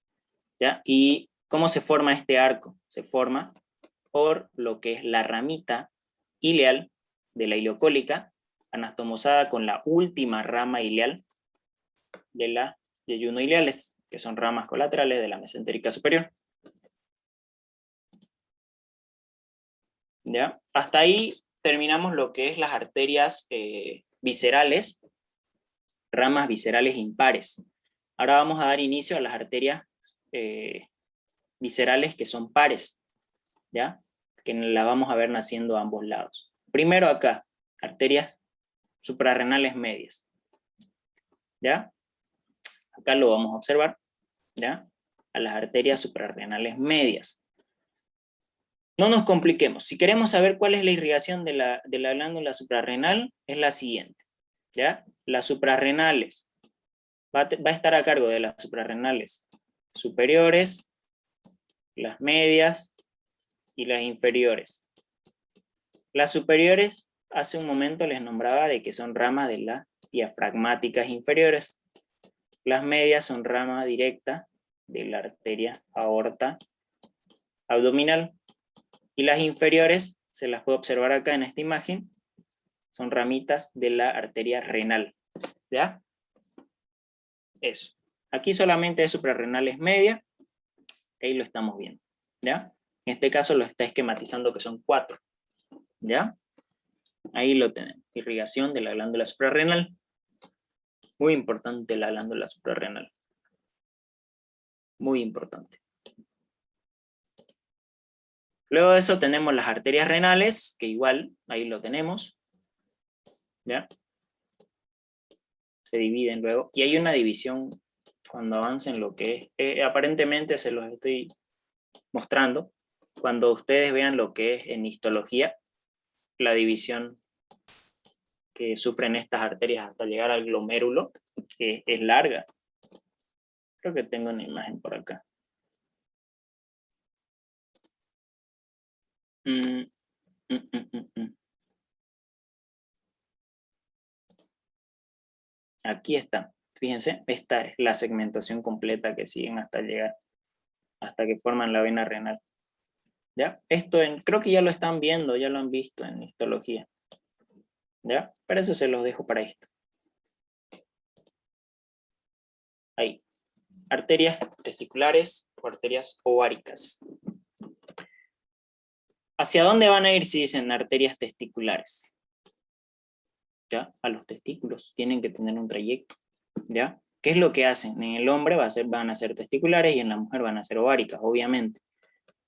¿ya? ¿Y cómo se forma este arco? Se forma por lo que es la ramita ileal de la ileocólica, anastomosada con la última rama ileal de la yeyunoileales, que son ramas colaterales de la mesentérica superior. ¿Ya? Hasta ahí terminamos lo que es las arterias viscerales, ramas viscerales impares. Ahora vamos a dar inicio a las arterias viscerales que son pares, ¿ya? Que las vamos a ver naciendo a ambos lados. Primero acá, arterias suprarrenales medias, ¿ya? Acá lo vamos a observar, ¿ya? A las arterias suprarrenales medias. No nos compliquemos. Si queremos saber cuál es la irrigación de la glándula suprarrenal, es la siguiente, ¿ya? Las suprarrenales va a estar a cargo de las suprarrenales superiores, las medias y las inferiores. Las superiores, hace un momento les nombraba de que son ramas de las diafragmáticas inferiores. Las medias son ramas directas de la arteria aorta abdominal. Y las inferiores, se las puede observar acá en esta imagen, son ramitas de la arteria renal. ¿Ya? Eso. Aquí solamente es suprarrenales media, ahí lo estamos viendo. ¿Ya? En este caso lo está esquematizando que son 4. ¿Ya? Ahí lo tenemos. Irrigación de la glándula suprarrenal. Muy importante la glándula suprarrenal. Muy importante. Luego de eso tenemos las arterias renales, que igual, ahí lo tenemos. ¿Ya? Se dividen luego. Y hay una división cuando avancen lo que es. Aparentemente se los estoy mostrando. Cuando ustedes vean lo que es en histología, la división que sufren estas arterias hasta llegar al glomérulo, que es larga. Creo que tengo una imagen por acá. Aquí está. Fíjense, esta es la segmentación completa que siguen hasta llegar, hasta que forman la vena renal. ¿Ya? Esto creo que ya lo están viendo, ya lo han visto en histología. ¿Ya? Para eso se los dejo para esto. Ahí. Arterias testiculares o arterias ováricas. ¿Hacia dónde van a ir si dicen arterias testiculares? ¿Ya? A los testículos. Tienen que tener un trayecto. ¿Ya? ¿Qué es lo que hacen? En el hombre van a ser testiculares y en la mujer van a ser ováricas, obviamente.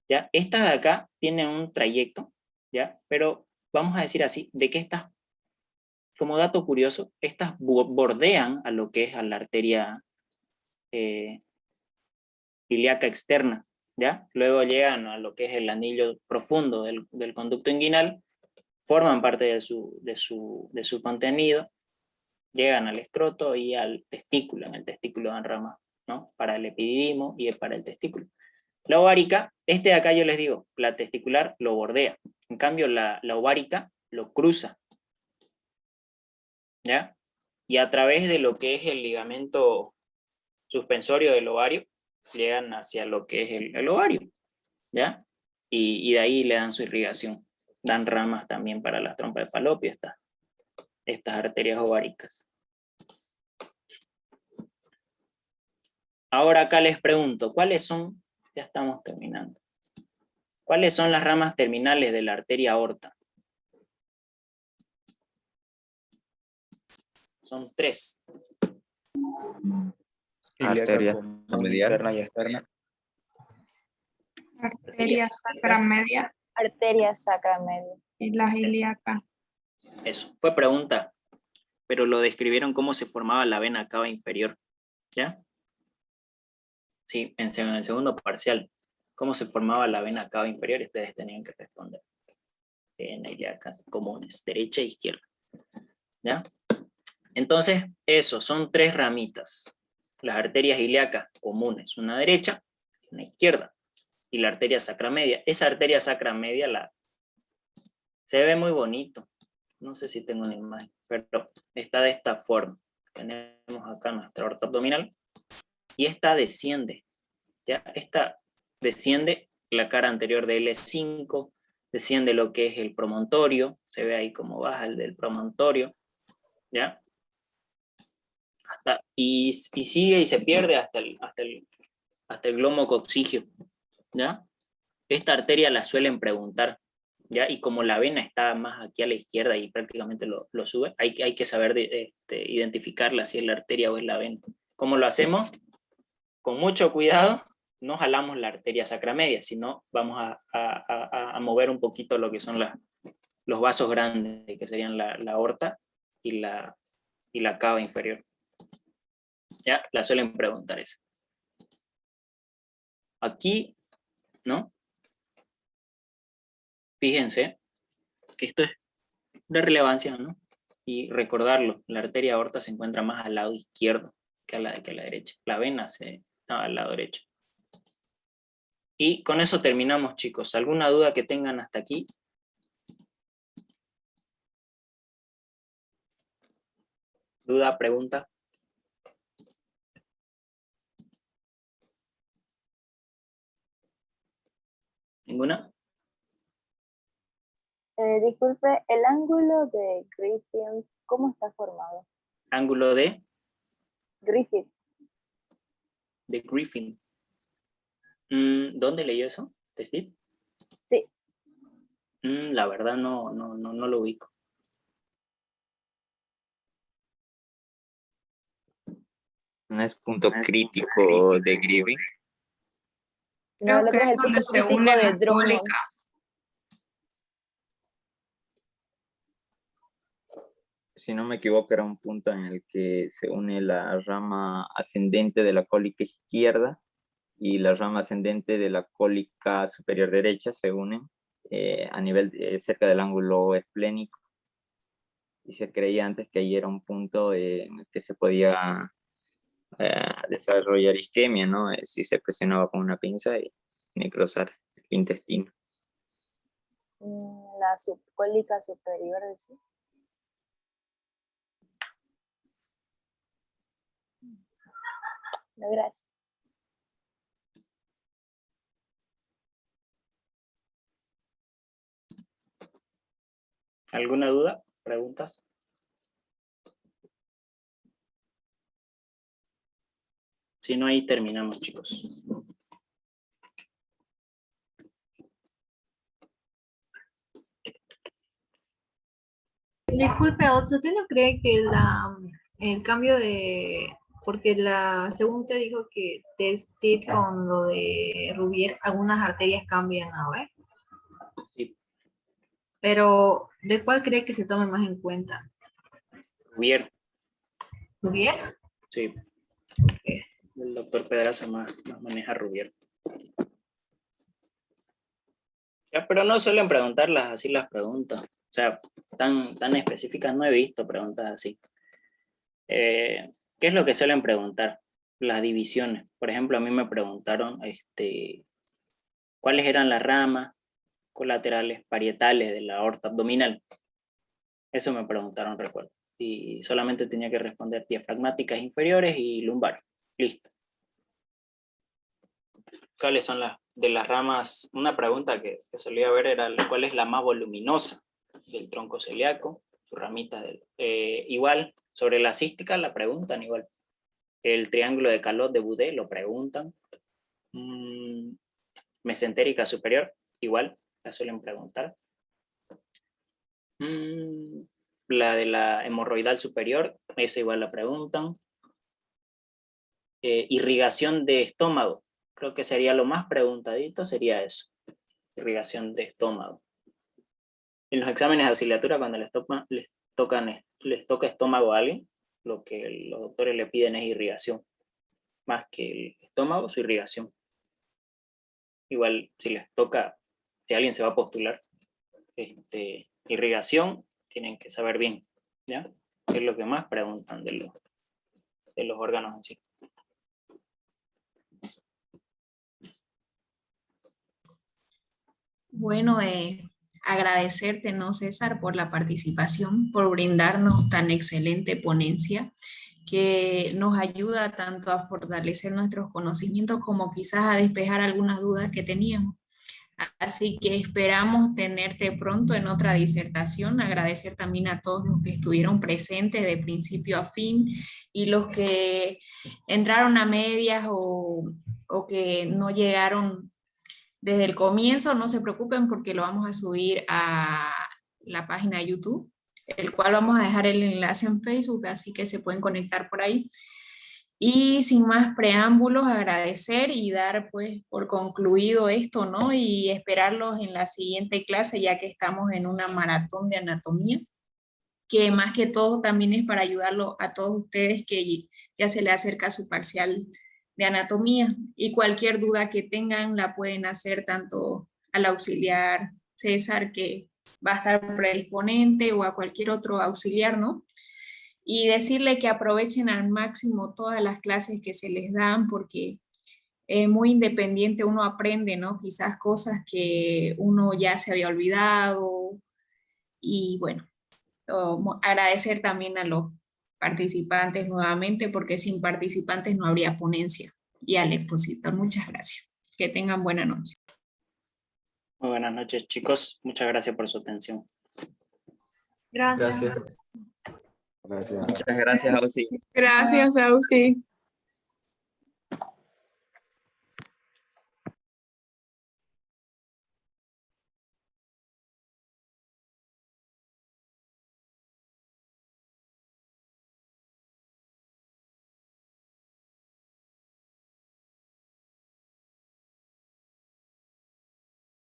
¿Ya? Estas de acá tienen un trayecto, ¿ya? Pero vamos a decir así, de que estas, como dato curioso, estas bordean a lo que es a la arteria ilíaca externa, ¿ya? Luego llegan a lo que es el anillo profundo del conducto inguinal, forman parte de su contenido, llegan al escroto y al testículo. En el testículo dan ramas, ¿no? Para el epididimo y para el testículo. La ovárica, de acá yo les digo, la testicular lo bordea. En cambio, la ovárica lo cruza. ¿Ya? Y a través de lo que es el ligamento suspensorio del ovario, llegan hacia lo que es el ovario. ¿Ya? Y de ahí le dan su irrigación. Dan ramas también para las trompas de falopio, estas arterias ováricas. Ahora acá les pregunto, ¿cuáles son? Ya estamos terminando. ¿Cuáles son las ramas terminales de la arteria aorta? Son 3. Arteria medial. Interna y externa. Arteria sacra media Arteria sacra media. y la ilíaca. Eso, fue pregunta, pero lo describieron cómo se formaba la vena cava inferior. ¿Ya? Sí, en el segundo parcial. ¿Cómo se formaba la vena cava inferior? Ustedes tenían que responder. Vena ilíaca comunes, derecha e izquierda. ¿Ya? Entonces, eso, son 3 ramitas. Las arterias ilíacas comunes, una derecha y una izquierda. Y la arteria sacra media. Esa arteria sacra media se ve muy bonito. No sé si tengo una imagen, pero está de esta forma. Tenemos acá nuestra aorta abdominal. Y esta desciende. ¿Ya? Esta desciende la cara anterior de L5, desciende lo que es el promontorio, se ve ahí cómo baja el del promontorio, ¿ya? Y sigue y se pierde hasta el glomo coccígeo, ¿ya? Esta arteria la suelen preguntar, ¿ya? Y como la vena está más aquí a la izquierda y prácticamente lo sube, hay que saber identificarla, si es la arteria o es la vena. ¿Cómo lo hacemos? Con mucho cuidado, no jalamos la arteria sacramedia, sino vamos a mover un poquito lo que son los vasos grandes, que serían la aorta y la cava inferior. Ya, la suelen preguntar esa. Aquí, ¿no? Fíjense que esto es de relevancia, ¿no? Y recordarlo, la arteria aorta se encuentra más al lado izquierdo que a la derecha. La vena está al lado derecho. Y con eso terminamos, chicos. ¿Alguna duda que tengan hasta aquí? ¿Duda, pregunta? ¿Ninguna? Disculpe, el ángulo de Griffith, ¿cómo está formado? ¿Ángulo de Griffith, Griffin? ¿Dónde leyó eso? ¿De Steve? sí. La verdad no lo ubico. ¿No es punto crítico de Griffith? No, Creo lo que que es es el donde punto se crítico unen de las Drummond. cólicas. Si no me equivoco, era un punto en el que se une la rama ascendente de la cólica izquierda y la rama ascendente de la cólica superior derecha, se unen a nivel cerca del ángulo esplénico. Y se creía antes que ahí era un punto en el que se podía desarrollar isquemia, ¿no? Si se presionaba con una pinza y necrosar el intestino. La subcólica superior, ¿sí? No, gracias. ¿Alguna duda? ¿Preguntas? Si no, ahí terminamos, chicos. Disculpe, Otso, ¿usted no cree que el cambio de, porque según usted dijo que Testit con lo de Rubier, algunas arterias cambian ahora, Sí. pero ¿de cuál cree que se tome más en cuenta? Bien. ¿Rubier? Sí. El doctor Pedraza más maneja Rubier. Ya, pero no suelen preguntarlas así las preguntas. O sea, tan específicas no he visto preguntas así. ¿Qué es lo que suelen preguntar? Las divisiones. Por ejemplo, a mí me preguntaron cuáles eran las ramas colaterales, parietales de la aorta abdominal. Eso me preguntaron, recuerdo. Y solamente tenía que responder diafragmáticas inferiores y lumbares. Listo. ¿Cuáles son las ramas? Una pregunta que solía ver era ¿cuál es la más voluminosa del tronco celíaco? Su ramita igual, sobre la cística la preguntan igual. El triángulo de Calot de Boudet lo preguntan. Mesentérica superior, igual, la suelen preguntar. La de la hemorroidal superior, esa igual la preguntan. Irrigación de estómago, creo que sería lo más preguntadito, sería eso. Irrigación de estómago. En los exámenes de auxiliatura, cuando les toca estómago a alguien, lo que los doctores le piden es irrigación. Más que el estómago, su irrigación. Igual, si les toca, si alguien se va a postular, irrigación, tienen que saber bien, ¿ya? Es lo que más preguntan de los órganos en sí. Bueno, agradecerte, ¿no, César, por la participación, por brindarnos tan excelente ponencia que nos ayuda tanto a fortalecer nuestros conocimientos como quizás a despejar algunas dudas que teníamos. Así que esperamos tenerte pronto en otra disertación. Agradecer también a todos los que estuvieron presentes de principio a fin y los que entraron a medias o que no llegaron desde el comienzo. No se preocupen porque lo vamos a subir a la página de YouTube, el cual vamos a dejar el enlace en Facebook, así que se pueden conectar por ahí. Y sin más preámbulos, agradecer y dar pues por concluido esto, ¿no? Y esperarlos en la siguiente clase, ya que estamos en una maratón de anatomía, que más que todo también es para ayudarlo a todos ustedes que ya se le acerca su parcial de anatomía. Y cualquier duda que tengan la pueden hacer tanto al auxiliar César, que va a estar predisponente, o a cualquier otro auxiliar, ¿no? Y decirle que aprovechen al máximo todas las clases que se les dan, porque muy independiente uno aprende, ¿no? Quizás cosas que uno ya se había olvidado. Y bueno, agradecer también a los participantes nuevamente, porque sin participantes no habría ponencia. Y al expositor, muchas gracias. Que tengan buena noche. Muy buenas noches, chicos. Muchas gracias por su atención. Gracias. Gracias. Muchas gracias, Ausi. Gracias, Ausi.